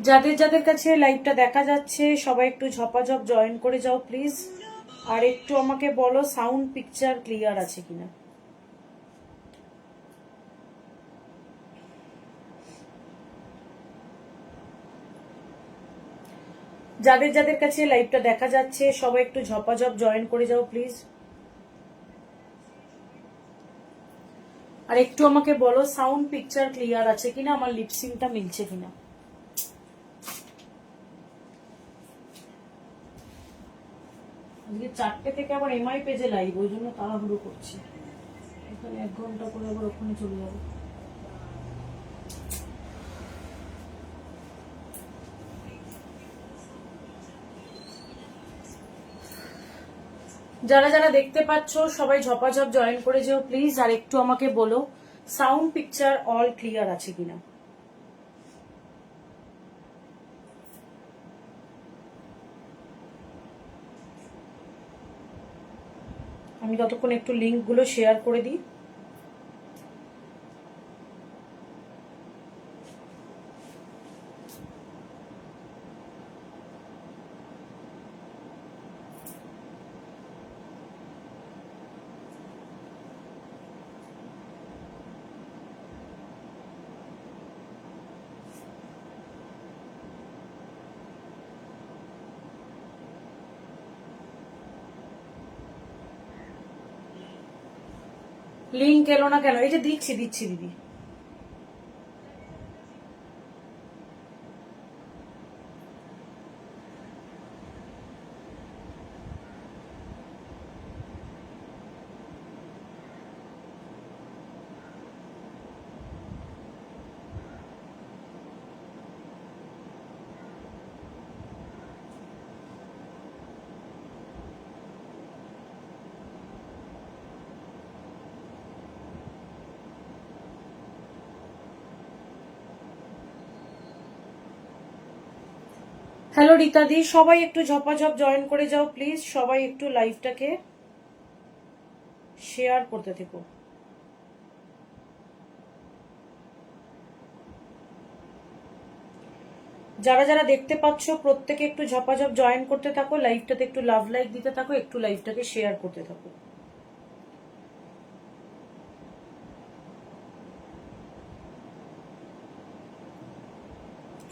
যাদের যাদের কাছে লাইভটা দেখা যাচ্ছে সবাই একটু ঝপাঝপ জয়েন করে যাও প্লিজ। আর একটু আমাকে বলো সাউন্ড পিকচার ক্লিয়ার আছে কিনা। যাদের যাদের কাছে লাইভটা দেখা যাচ্ছে সবাই একটু ঝপাঝপ জয়েন করে যাও প্লিজ। আর একটু আমাকে বলো সাউন্ড পিকচার ক্লিয়ার আছে কিনা, আমার লিপসিংটা মিলছে কিনা। আজকে 4টে থেকে আবার এমআই পেজে লাইভ, ওই জন্য তাড়াহুড়ো করছি। এখানে 1 ঘন্টা করে আবার ওখানে চলে যাবো। যারা যারা দেখতে পাচ্ছ সবাই ঝপাঝপ জয়েন করে যেও প্লিজ। আর একটু আমাকে বলো সাউন্ড পিকচার অল ক্লিয়ার আছে কিনা। আমি ততক্ষণ একটু লিঙ্কগুলো শেয়ার করে দিই। লিঙ্ক এলো না কেন? এই যে দিচ্ছি দিদি। হ্যালো রীতাদি, সবাই একটু ঝপাঝপ জয়েন করে যাও প্লিজ। সবাই একটু লাইভটাকে শেয়ার করতে থেকো। যারা যারা দেখতে পাচ্ছ প্রত্যেকে একটু ঝপাঝপ জয়েন করতে থাকো, লাইভটাতে একটু লাভ লাইক দিতে থাকো, একটু লাইভটাকে শেয়ার করতে থাকো।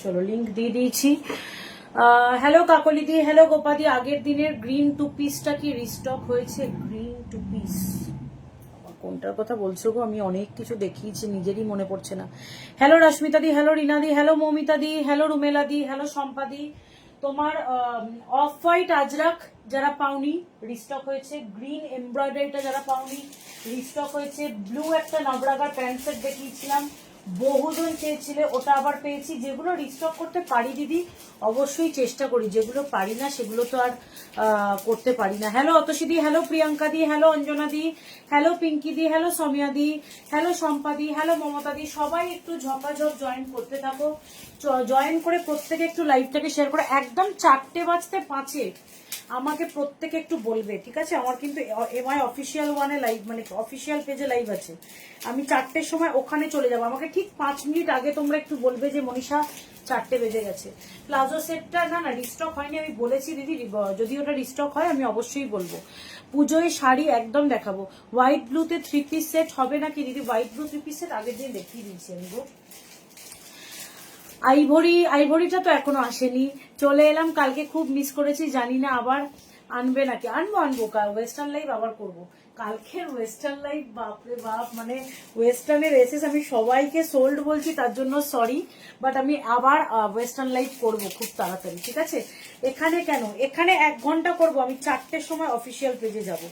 চলো লিঙ্ক দিয়ে দিয়েছি। হ্যালো কাকলিদি, হ্যালো গোপাদি। আগের দিনের গ্রিন টু পিসটা কি রিস্টক হয়েছে? গ্রিন টু পিস কোনটার কথা বলছো গো? আমি অনেক কিছু দেখিয়েছি, নিজেরই মনে পড়ছে না। হ্যালো রশ্মিতাদি, হ্যালো রিনাদি, হ্যালো মৌমিতাদি, হ্যালো রুমেলাদি, হ্যালো সম্পাদি। তোমার অফ হোয়াইট আজরাক যারা পাওনি রিস্টক হয়েছে, গ্রিন এমব্রয়ডারিটা যারা পাওনি রিস্টক হয়েছে, ব্লু একটা নবরাগার প্যান্ট সেট দেখিয়েছিলাম, বহুজন চেয়েছিলে, ওটা আবার পেয়েছি। যেগুলো রিস্টক করতে পারি দিদি অবশ্যই চেষ্টা করি, যেগুলো পারি না সেগুলো তো আর করতে পারি না। হ্যালো অতসীদি, হ্যালো প্রিয়াঙ্কা দি, হ্যালো অঞ্জনা দি, হ্যালো পিঙ্কি দি, হ্যালো সমিয়া দি, হ্যালো সম্পাদি, হ্যালো মমতা দি। সবাই একটু ঝপাঝপ জয়েন করতে থাকো। জয়েন করে প্রত্যেকে একটু লাইভটাকে শেয়ার করে একদম 4:05 আমাকে প্রত্যেকে একটু বলবে, ঠিক আছে? আমার কিন্তু এমআই অফিসিয়াল ওয়ানে লাইভ, মানে অফিসিয়াল পেজে লাইভ আছে। আমি 4টের সময় ওখানে চলে যাবো। আমাকে ঠিক 5 মিনিট আগে তোমরা একটু বলবে যে মনীষা 4টে বেজে গেছে। প্লাজো সেটটা না রিস্টক হয়নি, আমি বলেছি দিদি, যদি ওটা রিস্টক হয় আমি অবশ্যই বলবো। পুজোয় শাড়ি একদম দেখাবো। হোয়াইট ব্লুতে 3 পিস সেট হবে নাকি দিদি? হোয়াইট ব্লু 3 পিস সেট আগের দিন দেখিয়ে দিয়েছি আমি গো। আইভরিটা তো এখনো আসেনি, চলে এলাম কালকে, খুব মিস করেছি। জানি না আবার আনবে নাকি। আনবো ওয়েস্টার্ন লাইভ আবার করব। কালকের ওয়েস্টার্ন লাইভ বাপরে বাপ, মানে ওয়েস্টার্নের এসেস আমি সবাইকে সোল্ড বলছি, তার জন্য সরি, বাট আমি আবার ওয়েস্টার্ন লাইভ করব খুব তাড়াতাড়ি, ঠিক আছে? এখানে কেন, এখানে 1 ঘন্টা করব, আমি 4টের সময় অফিসিয়াল পেজে যাব,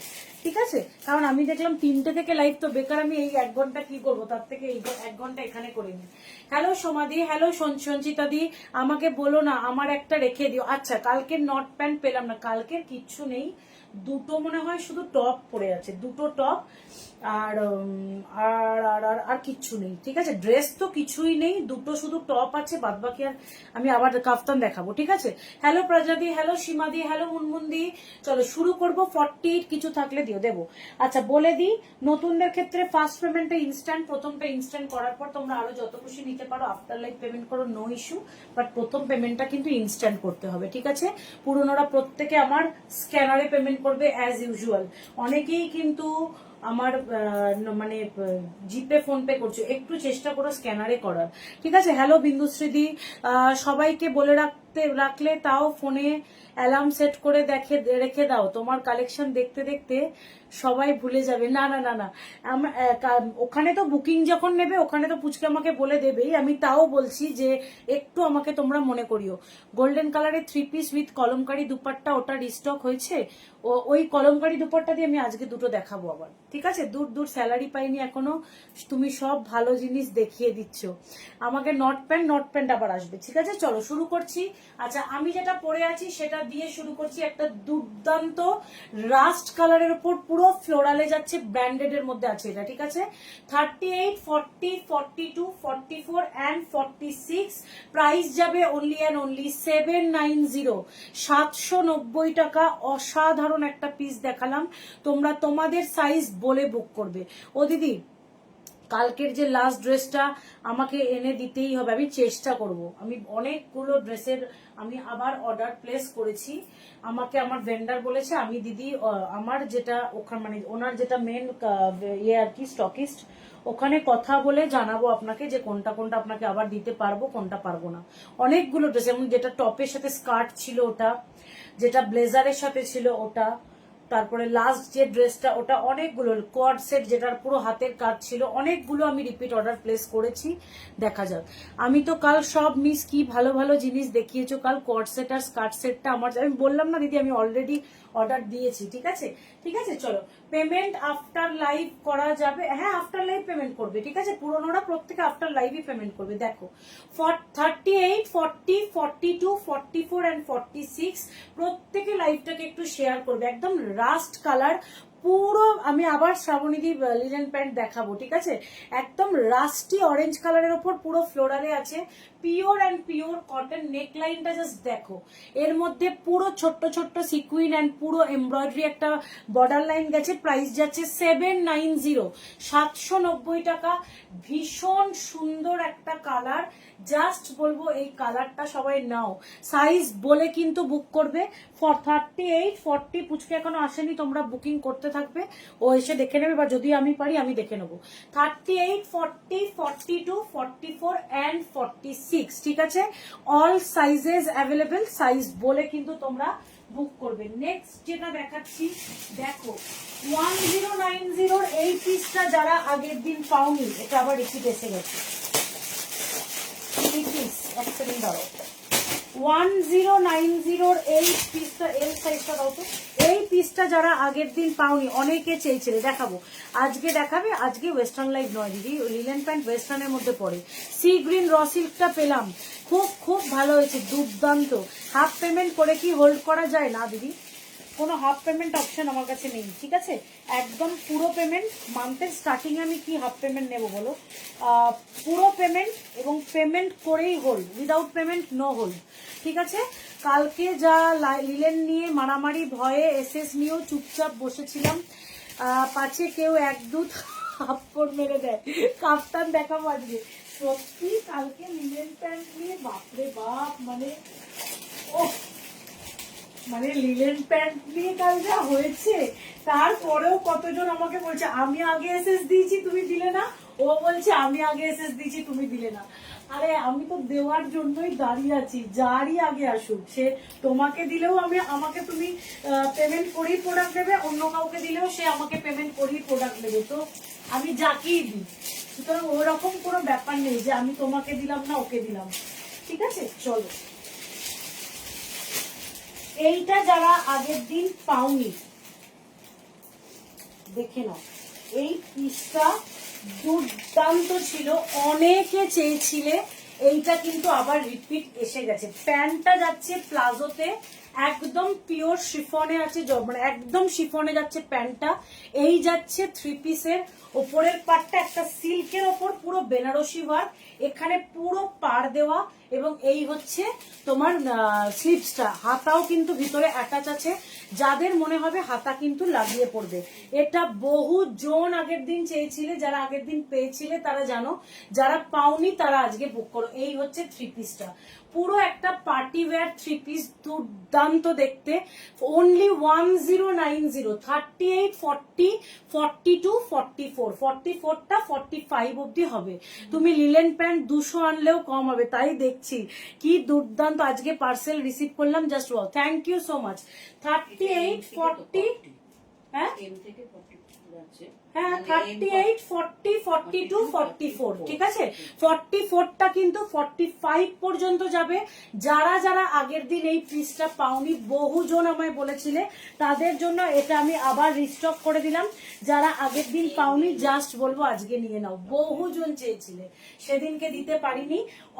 ঠিক আছে? কারণ আমি দেখলাম 3টে থেকে লাইভ, তো বেকার আমি এই 1 ঘন্টা কি করবো, তার থেকে এই 1 ঘন্টা এখানে করে নিই। হ্যালো সোমাদি, হ্যালো সঞ্চিতা দি, আমাকে বলো না আমার একটা রেখে দিও। আচ্ছা, কালকের নট প্যান্ট পেলাম না, কালকের কিচ্ছু নেই, দুটো মনে হয় শুধু টপ পরে আছে, দুটো টপ। আর আর আর আর আর কিচ্ছু নেই, ঠিক আছে। ড্রেস তো কিছুই নেই, দুটো শুধু টপ আছে, বাদ বাকি আর আমি আবার কাফতান দেখাবো, ঠিক আছে। হ্যালো প্রজাদি, হ্যালো সীমাদি, হ্যালো মুনমুনদি। চলো শুরু করবো। 48 কিছু থাকলে দিও, দেবো। আচ্ছা বলে দিই, নতুনদের ক্ষেত্রে ফার্স্ট পেমেন্টটা ইনস্ট্যান্ট, প্রথমটা ইনস্ট্যান্ট করার পর তোমরা আরো যত খুশি নিতে পারো, আফটার লাইফ পেমেন্ট করো, নো ইস্যু, বাট প্রথম পেমেন্টটা কিন্তু ইনস্ট্যান্ট করতে হবে, ঠিক আছে। পুরোনোরা প্রত্যেকে আমার স্ক্যানারে পেমেন্ট করবে অ্যাজ ইউজুয়াল। অনেকেই কিন্তু আমার মানে জিপে ফোন পে করছো, একটু চেষ্টা করো স্ক্যানারে করার, ঠিক আছে। হ্যালো বিন্দুশ্রীদি, সবাইকে বলে রাখলে তাও ফোনে অ্যালার্ম সেট করে রেখে দাও, তোমার কালেকশন দেখতে দেখতে সবাই ভুলে যাবে। না না না না, ওখানে তো বুকিং যখন নেবে ওখানে তো পুচকে আমাকে বলে দেবেই, আমি তাও বলছি যে একটু আমাকে তোমরা মনে করিও। গোল্ডেন কালারের 3 পিস উইথ কলমকারি দুপাট্টা, ওটা রিস্টক হয়েছে। ওই কলমকারি দুপাট্টা দিয়ে আমি আজকে দুটো দেখাবো আবার, ঠিক আছে। দূর দূর স্যালারি পাইনি এখনো, তুমি সব ভালো জিনিস দেখিয়ে দিচ্ছ আমাকে। নট প্যান্ট আবার আসবে, ঠিক আছে। চলো শুরু করছি। আচ্ছা আমি যেটা পরে আছি সেটা দিয়ে শুরু করছি। একটা দুর্দান্ত রাস্ট কালারের উপর পুরো ফ্লোরালে যাচ্ছে, ব্র্যান্ডেড এর মধ্যে আছে এটা, ঠিক আছে। 38, 40, 42, 44 and 46 প্রাইস যাবে অনলি অ্যান্ড অনলি 790, 790 টাকা। অসাধারণ একটা পিস দেখালাম, তোমরা তোমাদের সাইজ বলে বুক করবে। ও দিদি কালকের যে লাস্ট ড্রেসটা আমাকে এনে দিতেই হবে, আমি চেষ্টা করব। আমি অনেকগুলো ড্রেসের আমি আবার অর্ডার প্লেস করেছি, আমাকে আমার ভেন্ডার বলেছে আমি দিদি আমার যেটা ওখানে মানে ওনার যেটা মেন ইয়ে আর কি স্টকিস্ট, ওখানে কথা বলে জানাবো আপনাকে যে কোনটা কোনটা আপনাকে আবার দিতে পারবো, কোনটা পারবো না। অনেকগুলো ড্রেস, যেমন যেটা টপের সাথে স্কার্ট ছিল ওটা, যেটা ব্লেজারের সাথে ছিল ওটা, তারপরে লাস্ট যে ড্রেসটা ওটা, অনেকগুলো কোয়াড সেট যেটার পুরো হাতের কাজ ছিল, অনেকগুলো আমি রিপিট অর্ডার প্লেস করেছি। দেখা যাক। আমি তো কাল সব মিস কি ভালো ভালো জিনিস দেখিয়েছো কাল। কোয়াড সেট আর স্কার্ট সেটটা আমার, আমি বললাম না দিদি আমি অলরেডি অর্ডার দিয়েছি, ঠিক আছে। ঠিক আছে চলো, পেমেন্ট আফটার লাইভ করা যাবে। হ্যাঁ আফটার লাইভ পেমেন্ট করবে, ঠিক আছে। পুরোনোরা প্রত্যেকে আফটার লাইভই পেমেন্ট করবে। দেখো 38, 40, 42, 44 and 46 প্রত্যেকে লাইভটাকে একটু শেয়ার করবে। একদম রাস্ট কালার পুরো, আমি আবার শ্রাবণীদি লিনেন প্যান্ট দেখাবো, ঠিক আছে। একদম রাস্টি অরেঞ্জ কালারের ওপর পুরো ফ্লোরালে আছে, পিওর অ্যান্ড পিওর কটন। নেক লাইনটা জাস্ট দেখো, এর মধ্যে পুরো ছোট্ট ছোট্ট সিকুইন অ্যান্ড পুরো এমব্রয়ডারি একটা বর্ডার লাইন গেছে। প্রাইস যাচ্ছে 790, 790 টাকা। ভীষণ সুন্দর একটা কালার, জাস্ট বলবো এই কালারটা সবাই নাও, সাইজ বলে কিন্তু বুক করবে। 38, 40 পুচকে এখনো আসেনি, তোমরা বুকিং করতে থাকবে, ও এসে দেখে নেবে, বা যদি আমি পারি আমি দেখে নেবো। 38, 40, 42, 44 and 46, ঠিক আছে। অল সাইজেস অ্যাভেলেবেল, সাইজ বলে কিন্তু তোমরা বুক করবে। নেক্সট যেটা দেখাচ্ছি দেখো, 1090 এই পিসটা যারা আগের দিন পাওনি, এটা আবার রিপিট এসে গেছে। এক সেকেন্ড দাঁড়াও, 1090 এই পিসটা, এল সাইজটা দাও তো। এই পিসটা যারা আগের দিন পাওনি, অনেকে চেয়েছিলে, দেখাবো আজকে, দেখাবে আজকে। ওয়েস্টার্ন লাইভ নয় দিদি, লিলেন প্যান্ট ওয়েস্টার্নের মধ্যে পড়ে। সি গ্রিন র সিল্কটা পেলাম, খুব খুব ভালো হয়েছে, দুর্দান্ত। হাফ পেমেন্ট করে কি হোল্ড করা যায়? না দিদি, কোনো হাফ পেমেন্ট অপশন আমার কাছে নেই, ঠিক আছে। একদম পুরো পেমেন্ট। মান্থের স্টার্টিং এ আমি কি হাফ পেমেন্ট নেব বলো? পুরো পেমেন্ট, এবং পেমেন্ট করেই hold, without payment no hold, ঠিক আছে। কালকে যা লিলেন নিয়ে মারামারি, ভয়ে এসএস নিয়েও চুপচাপ বসেছিলাম, পাছে কেউ এক দুধ হাপ্পড় মেরে দেয়। কাপ্তান দেখাবো আজকে, সত্যি কালকে লিলেন প্যান্ট নিয়ে বাপরে বাপ, মানে লিলেন প্যান্ট নিয়ে কাল যা হয়েছে। তারপরেও কতজন আমাকে বলছে আমি আগে এসএস দিয়েছি তুমি দিলে না, ও বলছে আমি আগে এসএস দিয়েছি তুমি দিলে না। আরে আমি তো দেওয়ার জন্যই দাঁড়িয়ে আছি, যারই আগে আসুক, সে তোমাকে দিলেও আমাকে তুমি পেমেন্ট করেই প্রোডাক্ট দেবে, অন্য কাউকে দিলেও সে আমাকে পেমেন্ট করেই প্রোডাক্ট দেবে, তো আমি যাকেই দিই। সুতরাং ওরকম কোনো ব্যাপার নেই যে আমি তোমাকে দিলাম না ওকে দিলাম, ঠিক আছে। চলো, এইটা যারা আগের দিন পাওনি দেখে নাও, এই পিসটা দুর্দান্ত ছিল, অনেকে চেয়েছিলে। এইটা কিন্তু আবার রিপিট এসে গেছে। প্যান্টটা যাচ্ছে প্লাজোতে, একদম পিওর শিফনে আছে, মানে একদম শিফনে যাচ্ছে প্যান্টটা। এই যাচ্ছে 3 পিসের ওপরের পার্টটা একটা সিল্কের ওপর পুরো বেনারসি ওয়ার্ক, এখানে পুরো পাড় দেওয়া, এবং এই হচ্ছে তোমার স্লিভসটা। হাতাও কিন্তু ভিতরে অ্যাটাচ আছে, যাদের মনে হবে হাতা কিন্তু লাগিয়ে পড়বে। এটা বহু জন আগের দিন চেয়েছিলে, যারা আগের দিন পেয়েছিলে তারা জানো, যারা পাওনি তারা আজকে বুক করো। এই হচ্ছে 3 পিসটা, পুরো একটা পার্টি ওয়্যার 3 পিস, দুর্দান্ত দেখতে। অনলি 1090, 38, 40, 42, 44, 44টা 45 অব্দি হবে। তুমি লিলেন প্যান্ট 200 আনলেও কম হবে। তাই দেখছি কি দুর্দান্ত, আজকে পার্সেল রিসিভ করলাম, just wow, thank you so much. 38, 40, হ্যাঁ হ্যাঁ 38, 40, 42, 44, ঠিক আছে। 44টা কিন্তু 45 পর্যন্ত যাবে। যারা যারা আগের দিন এই পিসটা পাওনি, বহুজন আমায় বলেছিলে, তাদের জন্য এটা আমি আবার রিস্টক করে দিলাম। যারা আগের দিন পাওনি জাস্ট বলবো আজকে নিয়ে নাও, বহুজন চেয়েছিলে, সেদিনকে দিতে পারিনি।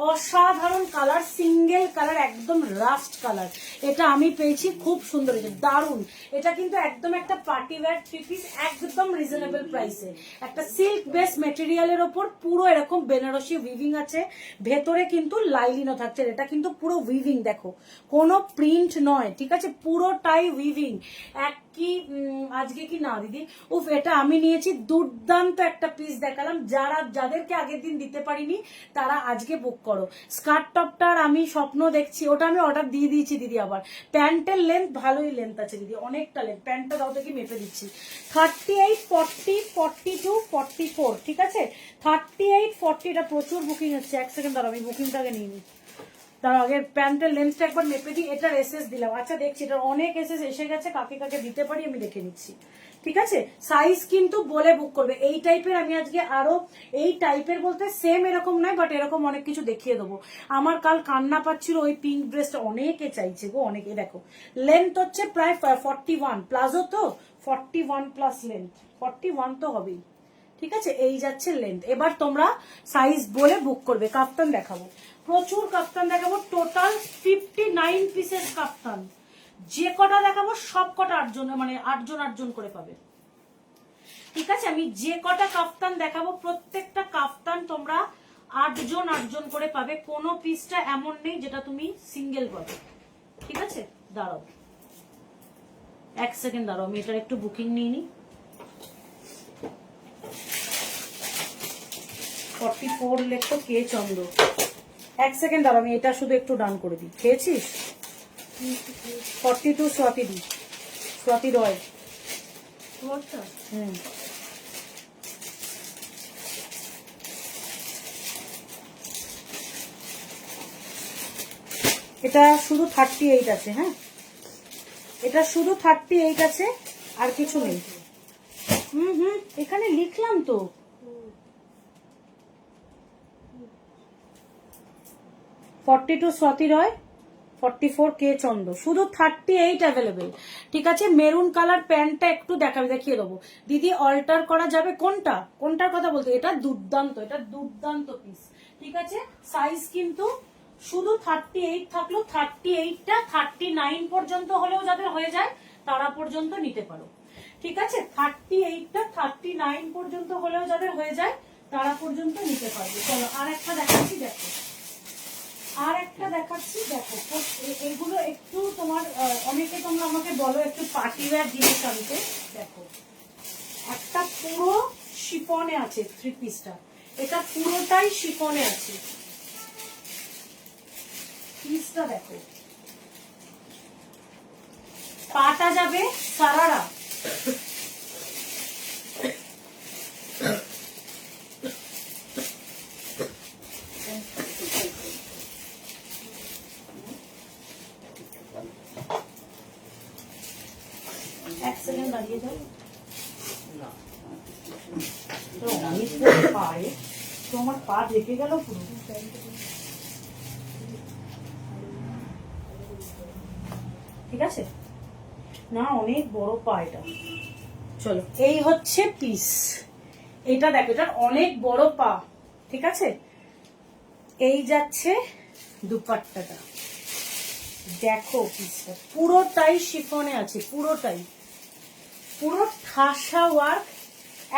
অসাধারণ কালার, সিঙ্গেল কালার, একদম রাস্ট কালার, এটা আমি পেয়েছি, খুব সুন্দর, দারুন। এটা কিন্তু একদম একটা পার্টি ওয়্যার 3 পিস, একদম রিজনেবল প্রাইসে, একটা সিল্ক বেস মেটেরিয়ালের ওপর পুরো এরকম বেনারসি উইভিং আছে, ভেতরে কিন্তু লাইলিনও থাকছে। এটা কিন্তু পুরো উইভিং, দেখো কোনো প্রিন্ট নয়, ঠিক আছে, পুরোটাই উইভিং। এক কি আজকে কি না দিদি, উফ, এটা আমি নিয়েছি, দুর্দান্ত একটা পিস দেখালাম। যাদেরকে আগের দিন দিতে পারিনি তারা আজকে বুক করো। স্কার্ট টপটার আমি স্বপ্ন দেখছি, ওটা আমি অর্ডার দিয়ে দিয়েছি দিদি। আবার প্যান্টের লেন্থ ভালোই লেন্থ আছে দিদি, অনেকটা লেন্থ। প্যান্টটা দাও দেখি, মেপে দিচ্ছি। 38, 40, 42, 44, ঠিক আছে। 38, 40, এটা প্রচুর বুকিং হচ্ছে। এক সেকেন্ড দাঁড়াও, আমি বুকিংটাকে নিয়ে নিই। তার আগে প্যান্টের লেন্থটা একবার মেপে দিই। এটার এসএস দিলাম, আচ্ছা দেখছি এটার অনেক এসএস এসে গেছে, কাকে কাকে দিতে পারি আমি দেখে নিচ্ছি, ঠিক আছে। সাইজ কিন্তু বলে বুক করবে। এই টাইপের আমি আজকে আরো, এই টাইপের বলতে সেম এরকম নয়, বাট এরকম অনেক কিছু দেখিয়ে দেবো। আমার কাল কান্না পাচ্ছিল, ওই পিঙ্ক ড্রেসটা অনেকে চাইছে গো, অনেকে। দেখো লেন্থ হচ্ছে প্রায় 41, প্লাজো তো 41 প্লাস লেন্থ, 41 তো হবেই, ঠিক আছে। এই যাচ্ছে লেন্থ। এবার তোমরা সাইজ বলে বুক করবে। কাফতান দেখাবো, প্রচুর কাফতান দেখাবো, টোটাল 59 পিসেস কাফতান। যে কটা দেখাবো সব কটা 8 জন, মানে 8 জন করে পাবে, ঠিক আছে। আমি যে কটা কাফতান দেখাবো প্রত্যেকটা কাফতান তোমরা 8 জন করে পাবে। কোনো পিসটা এমন নেই যেটা তুমি সিঙ্গেল পাবে, ঠিক আছে। দাঁড়াও এক সেকেন্ড, দাঁড়াও আমি এটার একটু বুকিং নিয়ে নিই। 44 লেখো, কে চন্দ্র। এক সেকেন্ড দাঁড়াও, আমি এটা শুধু একটু ডান করে দিই। খেয়েছিস? 42 স্বাতি দি, স্বাতি রয়। এটা শুধু 38 আছে, হ্যাঁ এটা শুধু 38 আছে, আর কিছু নেই। এখানে লিখলাম তো। $42 স্বাতি রয়, 44 কে চন্দ্র, শুধু 38 অ্যাভেলেবেল, ঠিক আছে। মেরুন কালার প্যান্টটা একটু দেখিয়ে দেবো দিদি, অল্টার করা যাবে। কোনটার কথা বলতে, এটা দুর্দান্ত, এটা দুর্দান্ত পিস, ঠিক আছে। সাইজ কিন্তু শুধু 38 থাকলো, 38টা 39 পর্যন্ত হলেও যাদের হয়ে যায় তারা পর্যন্ত নিতে পারো, ঠিক আছে। 38টা 39 পর্যন্ত হলেও যাদের হয়ে যায় তারা পর্যন্ত নিতে পারবে। চলো আর একটা দেখাচ্ছি, দেখো আর একটা দেখাচ্ছি, দেখো এগুলো একটু তোমার, অনেকে তোমরা আমাকে বলো একটু পার্টি ওয়্যার জিনিস আনতে। দেখো একটা পুরো শিফনে আছে 3 পিসটা, এটা পুরোটাই শিফনে আছে। পিসটা দেখো, পাটা যাবে সারারা, এক সেকেন্ড দাঁড়িয়ে যাও। পায়ে তোমার পা ঢেকে গেল পুরো, ঠিক আছে না, অনেক বড় পা এটা। চলো এই হচ্ছে পিস, এটা দেখো, এটার অনেক বড় পা, ঠিক আছে। এই যাচ্ছে দুপাট্টাটা, দেখো পিসটা পুরোটাই শিফনে আছে, পুরোটাই পুরো ঠাসা ওয়ার্ক,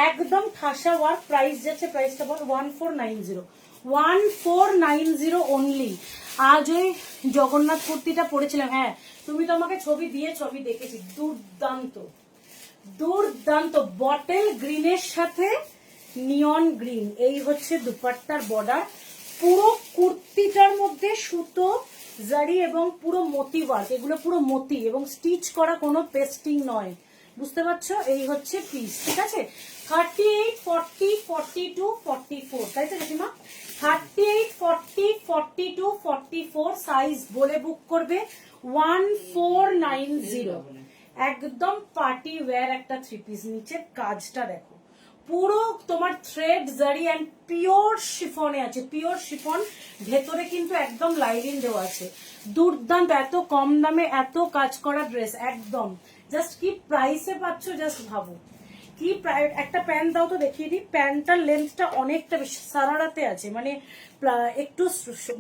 একদম ঠাসা ওয়ার্ক। প্রাইস যাচ্ছে, প্রাইসটা বল, 1490, 1490 অনলি। আজ ওই জগন্নাথ কুর্তিটা পরেছিলাম, হ্যাঁ তুমি তো আমাকে ছবি দিয়ে, ছবি দেখেছি, দুর্দান্ত দুর্দান্ত। বটেল গ্রিনের সাথে নিয়ন গ্রিন, এই হচ্ছে দুপাট্টার বর্ডার। পুরো কুর্তিটার মধ্যে সুতো, জারি এবং পুরো মতি ওয়ার্ক, এগুলো পুরো মতি এবং স্টিচ করা, কোনো পেস্টিং নয়, বুঝতে পারছো? এই হচ্ছে পিস, ঠিক আছে? 38, 40, 42, 44, তাই তো কাকিমা? 38, 40, 42, 44 সাইজ বলে বুক করবে 1490। একদম পার্টি ওয়্যার একটা থ্রি পিস। নিচের কাজটা দেখো, পুরো তোমার থ্রেড জারি এন্ড পিওর শিফনে আছে, পিওর শিফন। ভেতরে কিন্তু একদম লাইনিং দেওয়া আছে। দুর্দান্ত, এত কম দামে এত কাজ করা ড্রেস, একদম জাস্ট কি প্রাইসে পাচ্ছ, জাস্ট ভাবো কি। একটা প্যান্ট দাও তো দেখিয়ে দিই। প্যান্টটার লেন্থটা অনেকটা বেশি, সারারাতে আছে, মানে একটু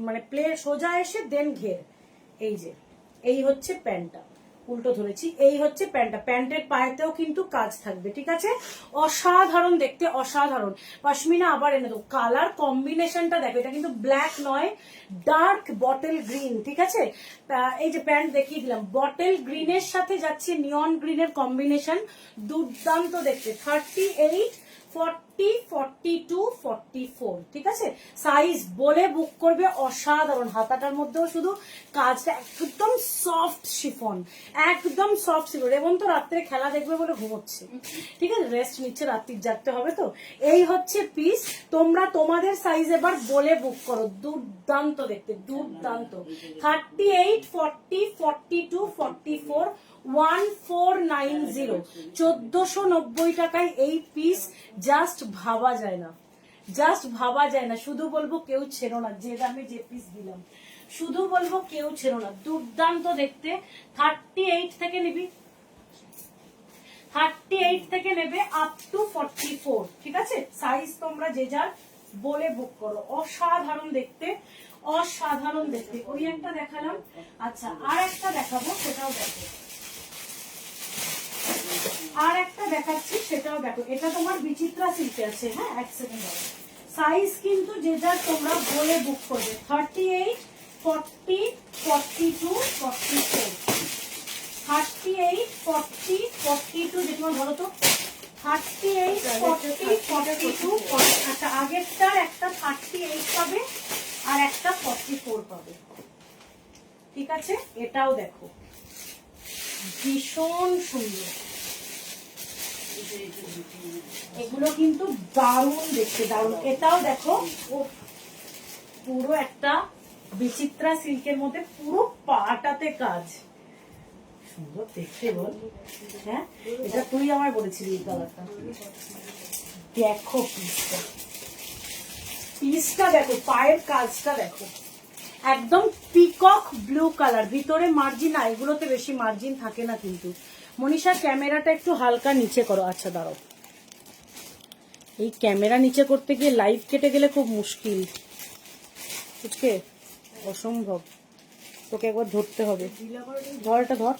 মানে প্লে সোজা এসে দেন ঘের। এই যে এই হচ্ছে প্যান্টটা, উল্টো ধরেছি, এই হচ্ছে প্যান্টটা। প্যান্টের পায়েতেও কিন্তু কাজ থাকবে, ঠিক আছে? অসাধারণ দেখতে, অসাধারণ। পশমিনা আবার এনে দেবো। কালার কম্বিনেশনটা দেখো, এটা কিন্তু ব্ল্যাক নয়, ডার্ক বটেল গ্রিন, ঠিক আছে? এই যে প্যান্ট দেখিয়ে দিলাম, বটেল গ্রিনের সাথে যাচ্ছে নিয়ন গ্রিনের কম্বিনেশন, দুর্দান্ত দেখতে। 38, 40, 42, 44, ঠিক আছে? সাইজ বলে বুক করবে, অসাধারণ। হাতাটার মধ্যেও শুধু কাজটা একদম সফট শিফন, একদম সফট শিফন। এবং তো রাত্রে খেলা দেখবে বলে ঘুমোচ্ছে, ঠিক আছে? রেস্ট নিচ্ছে, রাত্রির জাগতে হবে তো। এই হচ্ছে পিস, তোমরা তোমাদের সাইজ এবার বলে বুক করো। দুর্দান্ত দেখতে, দুর্দান্ত। 38, 40, 42, 44, 1490, 1490 টাকায় এই পিস। জাস্ট ভাবা যায় না, জাস্ট ভাবা যায় না। শুধু বলবো কেউ ছেড়ো না, যে দামে যে পিস দিলাম, শুধু বলবো কেউ ছেড়ো না। দুর্দান্ত দেখতে। 38 থেকে নিবি, 38 থেকে নেবে আপ টু 44, ঠিক আছে? সাইজ তোমরা যে যার বলে বুক করো। অসাধারণ দেখতে, অসাধারণ দেখতে। ওই একটা দেখালাম, আচ্ছা আর একটা দেখাবো, সেটাও দেখো। আর একটা দেখাচ্ছি, সেটাও দেখো। এটা তোমার বিচিত্রা সিল্কে আছে, হ্যাঁ? এক সেকেন্ড। সাইজ কিন্তু যে যার তোমরা বলে বুক করবে। 38, 40, 42, 44, 38, 40, 42, যে তোমার ধরো তো 38, 40, 42, আচ্ছা আগেরটার একটা 38 পাবে আর একটা 44 পাবে, ঠিক আছে? এটাও দেখো, ভীষণ সুন্দর। এগুলো কিন্তু দারুণ দেখতে, দারুণ। এটাও দেখো, পুরো একটা বিচিত্রা সিল্কের মধ্যে পুরো পাটাতে কাজ, সুন্দর দেখতে বল। হ্যাঁ, এটা তুই আমায় বলেছিলি এই কালারটা। দেখো পিসটা, পিসটা দেখো, পায়ের কাজটা দেখো, একদম পিকক ব্লু কালার। ভিতরে মার্জিন, না এগুলোতে বেশি মার্জিন থাকে না কিন্তু। মনীষা ক্যামেরাটা একটু হালকা নিচে করো। আচ্ছা দাঁড়াও, এই ক্যামেরা নিচে করতে গিয়ে লাইভ কেটে গেলে খুব মুশকিল, বুঝকে? অসম্ভব, তোকে একবার ধরতে হবে। ধর, এটা ধর।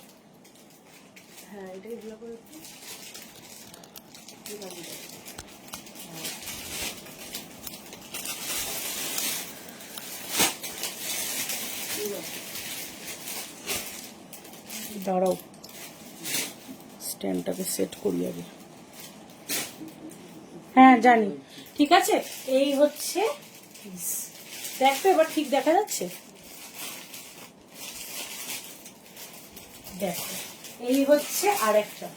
হ্যাঁ, এটাকে ঢিলা করে দাঁড়াও, স্ট্যান্ডটাকে সেট করি আগে। হ্যাঁ জানি, ঠিক আছে। এই হচ্ছে দেখো, এবার ঠিক দেখা যাচ্ছে? দেখো, এই হচ্ছে আরেকটা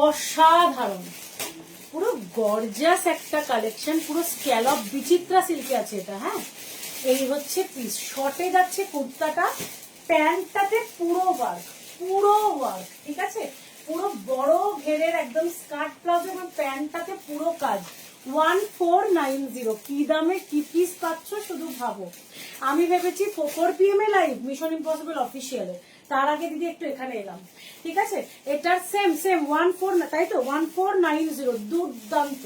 অসাধারণ, পুরো গর্জাস একটা কালেকশন, পুরো স্ক্যালপ বিচিত্রা সিল্কে আছে এটা, হ্যাঁ? এই হচ্ছে পিস। শর্টে যাচ্ছে কুর্তাটা, প্যান্টটাতে পুরো ওয়ার্ক, পুরো ওয়ার্ক, ঠিক আছে? পুরো বড় ঘেরের একদম স্কার্ট প্লাজো এবং প্যান্টটাতে পুরো কাজ। 1490, কি দামে কি পিস পাচ্ছ শুধু ভাবো। আমি ভেবেছি 4 PM এ লাইভ মিশন ইম্পসিবল অফিসিয়ালে, তার আগে দিদি একটু এখানে এলাম, ঠিক আছে? এটার সেম 14, তাই তো 1490, দুর্দান্ত।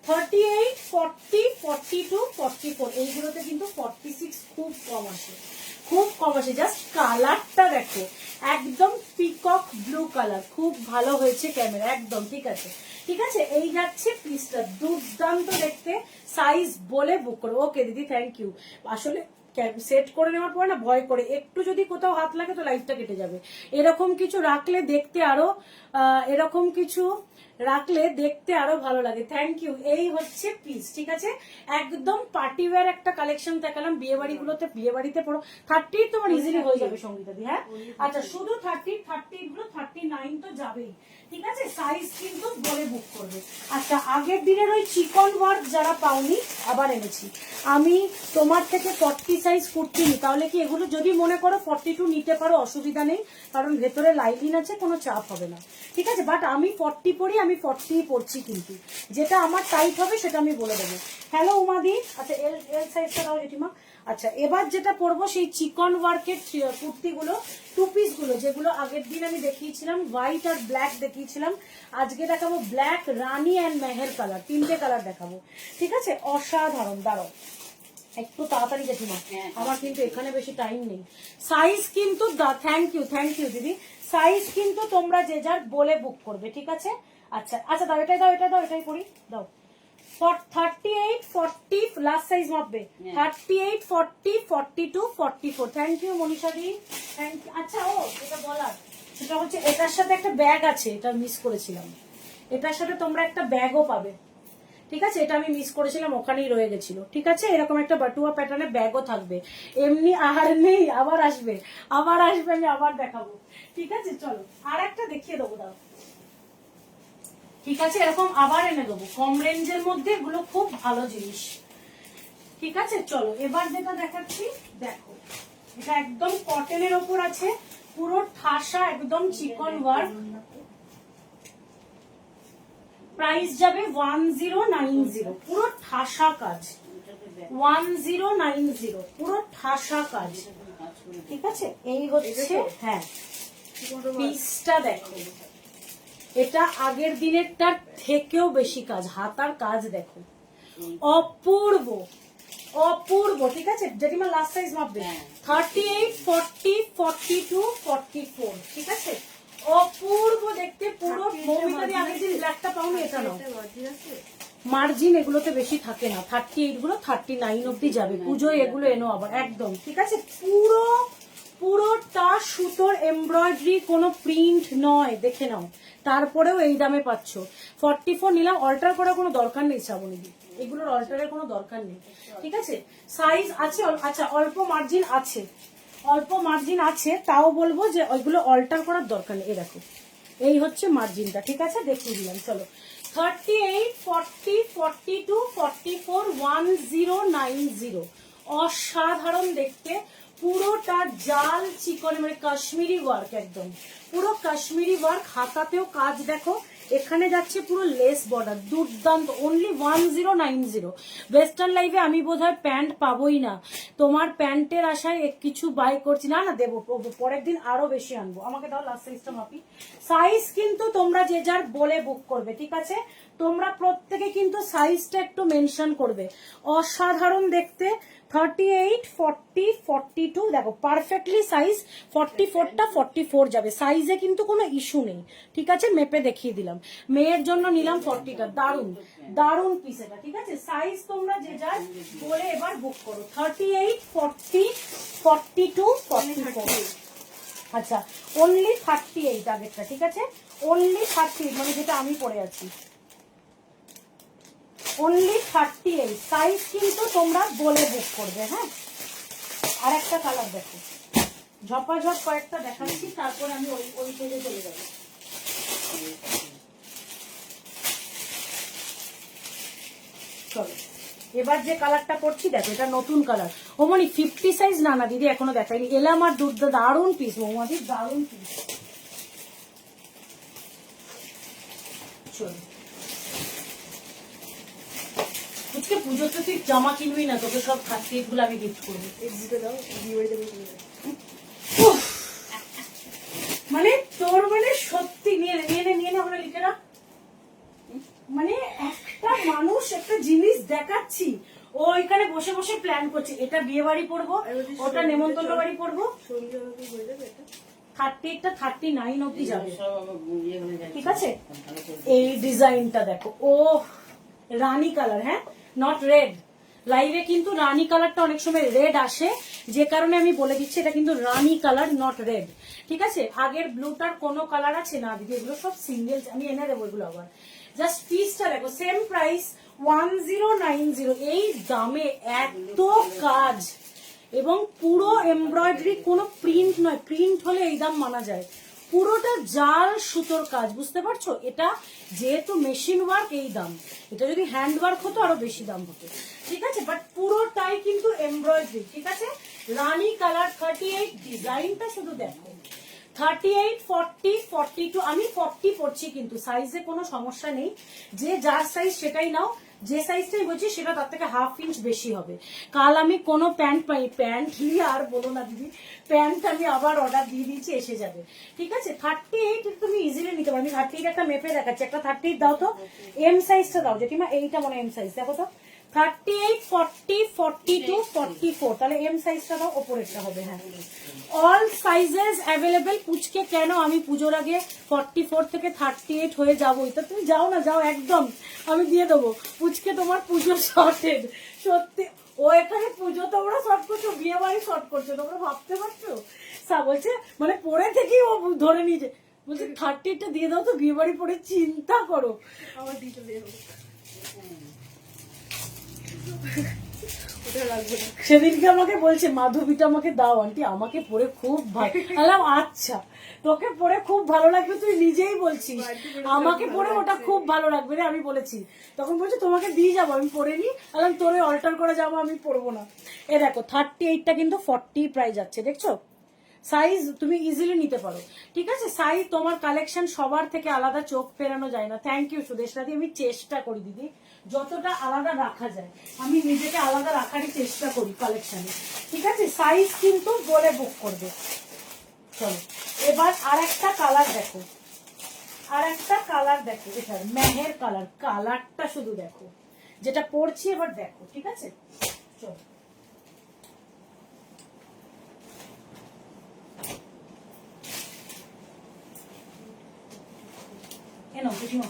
38, 40, 42, 44, এইগুলোতে কিন্তু 46 খুব কম আসে, খুব কম আসে। জাস্ট কালারটা দেখো, একদম পিকক ব্লু কালার, খুব ভালো হয়েছে ক্যামেরা, একদম ঠিক আছে। ঠিক আছে, এই যাচ্ছে পিসটা, দুর্দান্ত দেখতে। সাইজ বলে বুক করো। ওকে দিদি, থ্যাংক ইউ। আসলে সেট করে নেওয়ার পর না ভয় করে, একটু যদি কোথাও হাত লাগে তো লাইটটা কেটে যাবে। এরকম কিছু রাখলে দেখতে আরো এরকম কিছু রাখলে দেখতে আরো ভালো লাগে। Thank you. এই হচ্ছে পিস, ঠিক আছে। একদম পার্টি ওয়্যার একটা কালেকশন দেখালাম, বিয়ে বাড়িগুলোতে, বিয়ে বাড়িতে পড়ো। 30 তোমার ইজিলি হয়ে যাবে সঙ্গীতা দি। হ্যাঁ আচ্ছা, শুধু 30 গুলো 39 তো যাবেই, ঠিক আছে। সাইজ কিন্তু বলে বুক করবে। আচ্ছা, আগের দিনের ওই চিকন ওয়ার্ক যারা পাওনি, আবার এনেছি আমি তোমার থেকে 40 সাইজ কুর্তি নি, তাহলে কি এগুলো যদি মনে করো 42 নিতে পারো, অসুবিধা নেই, কারণ ভেতরে লাইলিন আছে, কোনো চাপ হবে না, ঠিক আছে। বাট আমি 40 পরি, আমি 40 পরছি, কিন্তু যেটা আমার টাইট হবে সেটা আমি বলে দেবো। হ্যালো উমাদি, আচ্ছা এল সাইজটা দাও জেঠিমা। আচ্ছা, এবার যেটা পরবো সেই চিকন ওয়ার্কের কুর্তিগুলো, টু পিস গুলো, যেগুলো আগের দিন আমি দেখিয়েছিলাম হোয়াইট আর ব্ল্যাক দেখিয়েছিলাম, আজকে দেখাবো black, Rani and Meher colour, 3টে কালার দেখাবো, ঠিক আছে। অসাধারণ। দাঁড়াও একটু তাড়াতাড়ি জেঠিমা, আমার কিন্তু এখানে বেশি টাইম নেই। সাইজ কিন্তু থ্যাংক ইউ দিদি। সাইজ কিন্তু তোমরা যে যার বলে বুক করবে, ঠিক আছে। আচ্ছা আচ্ছা, দাও এটাই, দাও এটাই পরি, দাও। 38, 40 লাস্ট সাইজ মাপবে, 38, 40, 42, 44। Thank you Manisha di, thank you. আচ্ছা, ও এটা বলার, সেটা হচ্ছে এটার সাথে একটা ব্যাগ আছে, এটা মিস করেছিলাম। এটার সাথে তোমরা একটা ব্যাগও পাবে, ঠিক আছে। এটা আমি মিস করেছিলাম, ওখানেই রয়ে গেছিল, ঠিক আছে। এরকম একটা বাটুয়া প্যাটার্নের ব্যাগও থাকবে। এমনি আর নেই, আবার আসবে, আমি আবার দেখাবো, ঠিক আছে। চলো আর একটা দেখিয়ে দেবো, দাও, ঠিক আছে। এরকম আবার এনে দেবো, কম রেঞ্জের মধ্যে এগুলো খুব ভালো জিনিস, ঠিক আছে। চলো এবার যেটা দেখাচ্ছি, দেখো এটা একদম কটনের ওপর আছে, পুরো ঠাসা, একদম চিকন ওয়ার্ক। প্রাইস যাবে 1090, পুরো ঠাসা কাজ, 1090, পুরো ঠাসা কাজ, ঠিক আছে। এই হচ্ছে, হ্যাঁ, পিসটা দেখো, এটা আগের দিনেরটার থেকেও বেশি কাজ, হাতার কাজ দেখো, অপূর্ব অপূর্ব, ঠিক আছে। জেঠিমা লাস্ট সাইজ মাপবে, 38, 40, 42, 44, ঠিক আছে। অপূর্ব দেখতে, পুরো মৌমিতাদি আগের দিন ব্ল্যাকটা পাওনি, এটা নাও। মার্জিন এগুলোতে বেশি থাকে না, 38 গুলো 39 অব্দি যাবে। পুজোয় এগুলো এনো আবার, একদম ঠিক আছে। পুরোটা সুতোর এমব্রয়ডারি, কোনো প্রিন্ট নয়, দেখে নাও। তারপরেও এই দামে পাচ্ছ। 44 নিলাম, অল্টার করার কোনো দরকার নেই শ্রাবণী, এগুলোর অল্টারের কোনো দরকার নেই, ঠিক আছে। সাইজ আছে, আচ্ছা অল্প মার্জিন আছে, তাও বলবো যে ওইগুলো অল্টার করার দরকার নেই। দেখো এই হচ্ছে মার্জিনটা, ঠিক আছে, দেখিয়ে দিলাম। চলো 38, 40, 42, 44, 1090, অসাধারণ দেখতে, পুরোটা জাল চিকন, মানে কাশ্মীরি ওয়ার্ক, একদম পুরো কাশ্মীরি ওয়ার্ক। হাতাতেও কাজ দেখো, এখানে যাচ্ছে পুরো লেস বর্ডার, দুর্দান্ত। অনলি 1090। ওয়েস্টার্ন লাইফে আমি বোধহয় প্যান্ট পাবোই না, তোমার প্যান্টের আশায় কিছু বাই করছি না, দেবো পরের দিন আরো বেশি আনবো। আমাকে দাও লাস্ট সাইজটা মাপি। সাইজ কিন্তু তোমরা যে যার বলে বুক করবে, ঠিক আছে। তোমরা প্রত্যেকে কিন্তু সাইজটা একটু মেনশন করবে। অসাধারণ দেখতে, 38, 40, 42, দেখো পারফেক্টলি সাইজ। 44টা 44 যাবে, সাইজে কিন্তু কোনো ইস্যু নেই, ঠিক আছে। মেপে দেখিয়ে দিলাম, মেয়ের জন্য নিলাম 40টা, দারুন পিস এটা, ঠিক আছে। সাইজ তোমরা যে যার বলে এবার বুক করো, 38, 40, 42, 44। আচ্ছা, অনলি 38 আগেরটা, ঠিক আছে। অনলি 38, মানে যেটা আমি পরে আছি, অনলি 38 সাইজ কিন্তু তোমরা বলে বুক করবে। হ্যাঁ, আর একটা কালার দেখো, ঝপাঝপ কয়েকটা দেখাচ্ছি, তারপরে আমি ওই পেজে চলে যাবো। চলো এবার যে কালারটা করছি, দেখো এটা নতুন কালার। ওমনি 50 সাইজ না দিদি এখনো দেখাইনি। এলাম আর দারুণ পিস, মৌমাদি দারুণ পিস। চলো আজকে পুজোতে তুই জামা কিনবি না, তোকে সব 38 গুলো আমি গিফট করবো। মানে তোর মানে সত্যি নিয়ে নে ওখানে লিখে রাখ। মানে একটা মানুষ একটা জিনিস দেখাচ্ছি, ও এখানে বসে বসে প্ল্যান করছে, এটা বিয়ে বাড়ি পড়বো, ওটা নেমন্তন্ন বাড়ি পড়বো। 38টা 39 অব্দি যাবে, ঠিক আছে। এই ডিজাইনটা দেখো, ও রানী কালার, হ্যাঁ নট রেড। লাইভে কিন্তু রানী কালারটা অনেক সময় রেড আসে, যে কারণে আমি বলে দিচ্ছি এটা কিন্তু রানী কালার নট রেড, ঠিক আছে। আগের ব্লুটার কোনো কালার আছে না দিদি, এগুলো সব সিঙ্গেল, আমি এনে দেবো এগুলো আবার। জাস্ট পিসটা দেখো, সেম প্রাইস 1090। এই দামে এত কাজ এবং পুরো এমব্রয়ডারি, কোনো প্রিন্ট নয়, প্রিন্ট হলে এই দাম মানা যায়। পুরোটা জাল সুতোর কাজ, বুঝতে পারছো। এটা যেহেতু মেশিন ওয়ার্ক এই দাম, এটা যদি হ্যান্ড ওয়ার্ক হতো আরো বেশি দাম হতো, ঠিক আছে। বাট পুরোটাই কিন্তু এমব্রয়ডারি, ঠিক আছে। রানী কালার 38, ডিজাইনটা শুধু দেখো। 38, 40, 42, আমি 40 পড়ছি, কিন্তু সাইজে কোনো সমস্যা নেই, যে যার সাইজ সেটাই নাও। যে সাইজটাই বলছি সেটা তার থেকে হাফ ইঞ্চ বেশি হবে। কাল আমি কোনো প্যান্ট পাই, প্যান্ট নিয়ে আর বলো না দিদি, প্যান্ট আমি আবার অর্ডার দিয়ে দিয়েছি, এসে যাবে, ঠিক আছে। 38 তুমি ইজিলি নিতে পারো। আমি 38 একটা মেপে দেখাচ্ছি, একটা 38 দাও তো, এম সাইজটা দাও জেঠিমা, এইটা মনে এম সাইজ, দেখো তো 38, 40, 42, 44, তাহলে এম সাইজটা দাও, ওপরেরটা হবে, হ্যাঁ। All sizes available. পুচকে কেন আমি পুজোর আগে 44 থেকে 38 হয়ে যাবো, এটা তুমি যাও না, যাও একদম, আমি দিয়ে দেবো। পুচকে তোমার পুজো শর্টেড, সত্যি। ও এখানে পুজো তোমরা শর্ট করছো, বিয়ে বাড়ি শর্ট করছো, তোমরা ভাবতে পারছো। বলছে মানে পরে থেকেই ও ধরে নিয়েছে, বলছে 38টা দিয়ে দাও তো, বিয়ে বাড়ি পরে চিন্তা করো। আমার দিতে দিয়ে সেদিনকে আমাকে বলছে মাধবীটা আমাকে দাও আন্টি, আমাকে পরে খুব ভালো। আচ্ছা তোকে পরে খুব ভালো লাগবে, তুই নিজেই বলছিস আমাকে পরে ওটা খুব ভালো লাগবে রে, আমি বলেছি। তখন বলছে তোমাকে দিয়ে যাবো, আমি পরে নি, আলাম তোরে অল্টার করে যাবো, আমি পরবো না। এ দেখো 38টা কিন্তু 40 প্রাইস যাচ্ছে, দেখছো। সাইজ তুমি ইজিলি নিতে পারো, ঠিক আছে। সাইজ তোমার কালেকশন সবার থেকে আলাদা, চোখ ফেরানো যায় না। থ্যাংক ইউ সুদেশ রাধি, আমি চেষ্টা করি দিদি যতটা আলাদা রাখা যায়, আমি নিজেকে আলাদা রাখারই চেষ্টা করি কালেকশনে, ঠিক আছে। সাইজ কিন্তু বলে বুক করবে। চলো এবার আর একটা কালার দেখো, আর একটা কালার দেখো, এটা মেহের কালার, কালারটা শুধু দেখো, যেটা পরছি এবার দেখো, ঠিক আছে। চলো কেন বুঝিও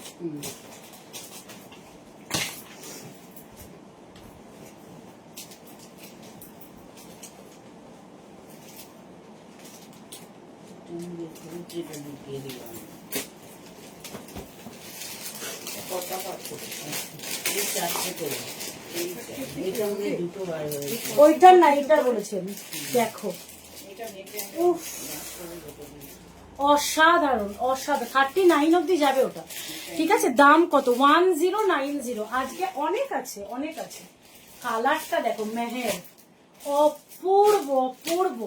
ওইটার না, এটা বলেছেন দেখো, অসাধারণ অসাধারণ। 39 অব্দি যাবে ওটা, ঠিক আছে। দাম কত? 1090। আজকে অনেক আছে, অনেক আছে। কালারটা দেখো, মেহের, অপূর্ব অপূর্ব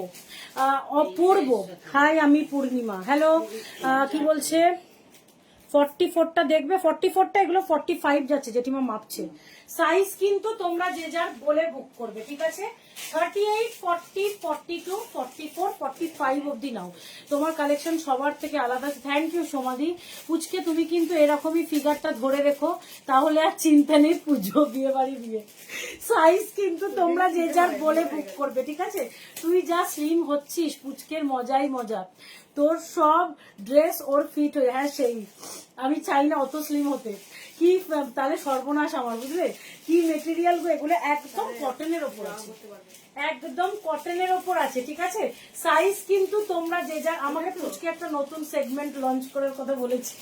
অপূর্ব। হাই আমি পূর্ণিমা, হ্যালো। কি বলছে 44টা দেখবে, 44টা, এগুলো 45 যাচ্ছে, জেঠিমা মাপছে। সাইজ কিন্তু তোমরা যে যার বলে বুক করবে, ঠিক আছে। 38, 40, 42, 44, 45 অব্দি নাও, তোমার কালেকশন সবার থেকে আলাদা। থ্যাংক ইউ সোমাদি। পুচকে তুমি কিন্তু এরকমই ফিগারটা ধরে রেখো, তাহলে আর চিন্তা নেই, পুজো বিয়ে বাড়ি বিয়ে। সাইজ কিন্তু তোমরা যে যার বলে বুক করবে, ঠিক আছে। তুই যা স্লিম হচ্ছিস, পুচকের মজাই মজা, তোর সব ড্রেস ওর ফিট হয়ে, হ্যাঁ সেই, আমি চাই না অত স্লিম হতে, কি তাহলে সর্বনাশ আমার, বুঝলে। কি মেটেরিয়াল গো এগুলো, একদম কটনের ওপর আছে, একদম কটনের ওপর আছে, ঠিক আছে। সাইজ কিন্তু তোমরা যে যা, আমাকে পুচকে একটা নতুন সেগমেন্ট লঞ্চ করার কথা বলেছি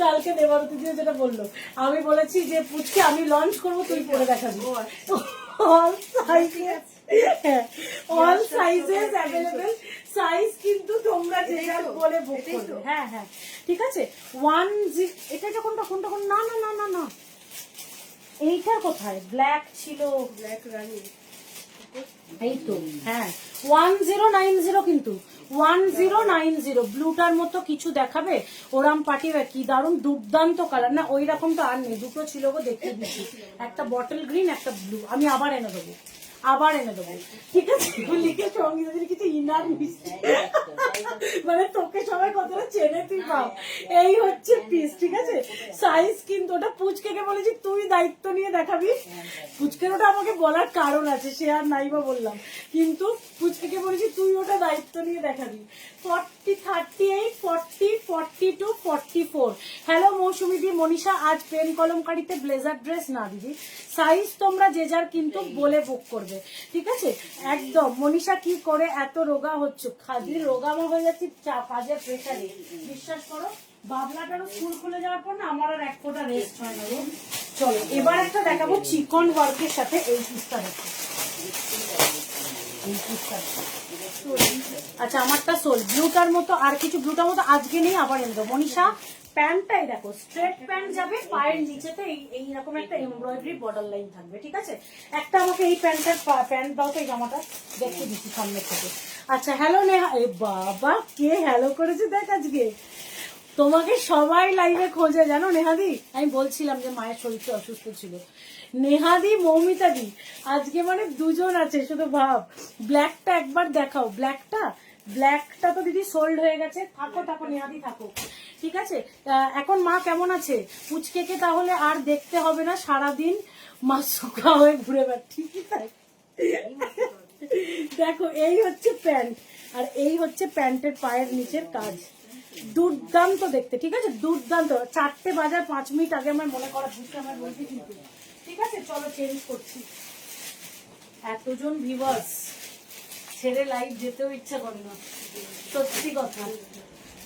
কালকে দেবারতী দিয়ে, যেটা বললো, আমি বলেছি যে পুচকে আমি লঞ্চ করবো, তুই পরে দেখাবি। All sizes, all sizes available. Size কিন্তু তোমরা যে যার বলে বুক করবে, হ্যাঁ হ্যাঁ, ঠিক আছে। এটা যখন তখন তখন না না না না না, এইটার কোথায় ব্ল্যাক ছিল, ব্ল্যাক রানী, এই তো, হ্যাঁ 1090, কিন্তু 1090। ব্লুটার মতো কিছু দেখাবে, ওরাম পাটি, কি দারুণ দুর্দান্ত কালার না, ওই রকম তো আর নেই, দুটো ছিল গো, দেখিয়ে দিচ্ছি, একটা বটল গ্রিন, একটা ব্লু, আমি আবার এনে দেবো, আবার এনে দেবো, ঠিক আছে? লিখে সঙ্গীতা কিছু ইনার মিষ্টি, মানে তোকে সবাই কতটা চেনে তুই পাও। এই হচ্ছে পিস, ঠিক আছে? সাইজ কিন্তু ওটা পুচকেকে বলেছি তুই দায়িত্ব নিয়ে দেখাবি। পুচকের ওটা আমাকে বলার কারণ আছে, সে আর নাই বা বললাম, কিন্তু পুচকেকে বলেছি তুই ওটা দায়িত্ব নিয়ে দেখাবি। 40, 38, 40, 42, 44। হ্যালো মৌসুমী দি, মনীষা আজ পেন কলমকারিতে ব্লেজার ড্রেস না দিদি, সাইজ তোমরা যে যার কিন্তু বলে বুক করবে, ঠিক আছে? একদম। মনীষা কি করে এত রোগা হচ্ছ? খাদি রোগামা হয়ে যাচ্ছি কাজের প্রেশারে, বিশ্বাস করো। বাবলাটারও স্কুল খুলে যাওয়ার পর না আমার আর এক ফোঁটা রেস্ট হয় না গো। চলো এবার একটা দেখাবো চিকন ওয়ার্কের সাথে। এই পিসটা দেখো, এই পিসটা। আচ্ছা আমারটা সোল ব্লুটার মতো, আর কিছু ব্লুটার মতো আজকে নেই, আবার এনে দেবো। মনীষা প্যান্টটাই দেখো, স্ট্রেট প্যান্ট যাবে, পায়ের নিচেতে এইরকম একটা এমব্রয়ডারি বর্ডার লাইন থাকবে, ঠিক আছে? একটা আমাকে এই প্যান্ট দাও তো, এই জামাটা দেখতে দিচ্ছি সামনে থেকে। আচ্ছা হ্যালো নেহা, এ বাবা কে হ্যালো করেছে দেখ আজকে, তোমাকে সবাই লাইভে খোঁজে জানো নেহাদি। আমি বলছিলাম যে মায়ের শরীরটা অসুস্থ ছিল। নেহাদি মৌমিতা দি আজকে মানে দুজন আছে, শুধু ভাব। ব্ল্যাকটা একবার দেখাও, ব্ল্যাকটা তো দিদি সোল্ড হয়ে গেছে। থাকো থাকো নেহাদি থাকো, ঠিক আছে? এখন মা কেমন আছে? পুচকেকে তাহলে আর দেখতে হবে না, সারাদিন মা শুকা হয়ে ঘুরে বেড়াচ্ছে, ঠিক আছে? দেখো এই হচ্ছে প্যান্ট, আর এই হচ্ছে প্যান্টের পায়ের নিচের কাজ, দুর্দান্ত দেখতে, ঠিক আছে? দুর্দান্ত। 4টে বাজার 5 মিনিট আগে আমার মনে করা বুঝতে আমার বলছি কিন্তু, ঠিক আছে? চলো চেঞ্জ করছি। এতজন ভিউয়ার্স ছেড়ে লাইভ যেতেও ইচ্ছা করে না, সত্যি কথা,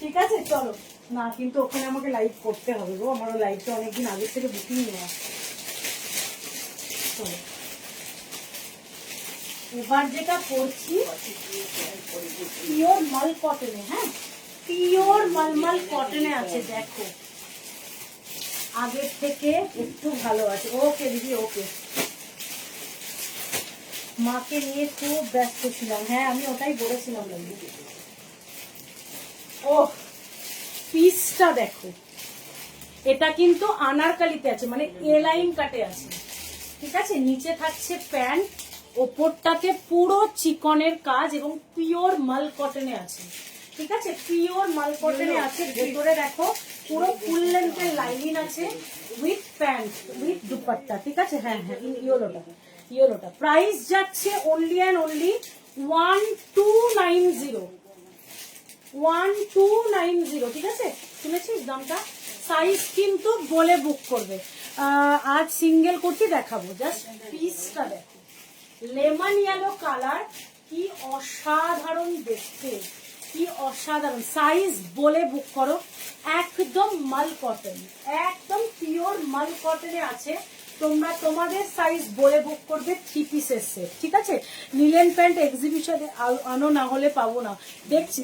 ঠিক আছে? চলো না, কিন্তু ওখানে আমাকে লাইভ করতে হবে গো, আমারও লাইভটা অনেকদিন আগে থেকে বুকিং নেওয়া। চলো এবার যেটা করছি পিওর মাল কটনে, হ্যাঁ পিওর মালমাল কটনে আছে, দেখো আগের থেকে একটু ভালো আছে। ওকে দিদি ওকে, মাকে নিয়ে খুব ব্যস্ত ছিলাম, হ্যাঁ আমি ওটাই বলেছিলাম। ও পিসটা দেখো, এটা কিন্তু আনারকালিতে আছে, মানে এ লাইন কাটে আছে, ঠিক আছে? নিচে থাকছে প্যান্ট, ওপরটাতে পুরো চিকনের কাজ এবং পিওর মাল কটনে আছে, ঠিক আছে? পিওর মাল কটনে আছে। ভেতরে দেখো পুরো ফুল লেন্থের লাইনিং আছে উইথ প্যান্ট উইথ দুপাট্টা, ঠিক আছে? হ্যাঁ হ্যাঁ ইয়েলোটা প্রাইস যাচ্ছে অনলি অ্যান্ড অনলি 1290, 1290, ঠিক আছে? শুনেছিস দামটা? সাইজ কিন্তু বলে বুক করবে। আজ সিঙ্গেল কুর্তি দেখাবো, জাস্ট পিসটা দেখো, লেমন ইয়েলো কালার, কি অসাধারণ দেখতে, কি অসাধারণ। সাইজ বলে বুক করো, একদম মাল কটন, একদম পিওর মাল কটনে আছে। তোমরা তোমাদের সাইজ বলে বুক করবে, 3 পিসের সেট, ঠিক আছে? লিলেন প্যান্ট এক্সিবিশনে আনো, না হলে পাবো না, দেখছি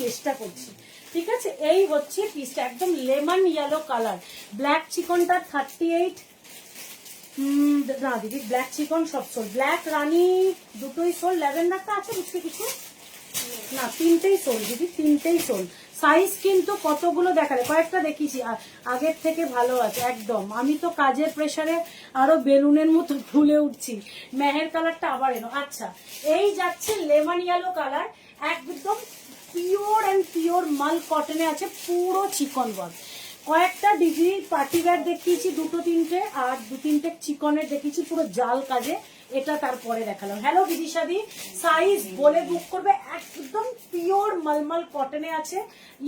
চেষ্টা করছি, ঠিক আছে? এই হচ্ছে পিসটা, একদম লেমন ইয়েলো কালার, ব্ল্যাক চিকনটা 38। না দিদি ব্ল্যাক চিকন সব সোল, ব্ল্যাক রানী দুটোই সোল, ল্যাভেন্ডারটা আছে বুঝতে কিছু না, 3টেই সোল দিদি, 3টেই সোল। সাইজ কিন্তু কতগুলো দেখালে, কয়েকটা দেখিয়েছি, আগের থেকে ভালো আছে একদম। আমি তো কাজের প্রেসারে আরো বেলুনের মতো ফুলে উঠছি। মেহের কালারটা আবার এনো। আচ্ছা এই যাচ্ছে লেমন ইয়েলো কালার, একদম পিওর অ্যান্ড পিওর মাল কটনে আছে, পুরো চিকন ওয়ার্ক। কয়েকটা ডিগ্রি পার্টিওয়্যার দেখিয়েছি, 2-3টে, আর 2-3টে চিকনের দেখিয়েছি পুরো জাল কাজে, এটা তারপরে দেখালাম। হ্যালো বিদিশাদি, সাইজ বলে বুক করবে, একদম পিওর মালমাল কটনে আছে,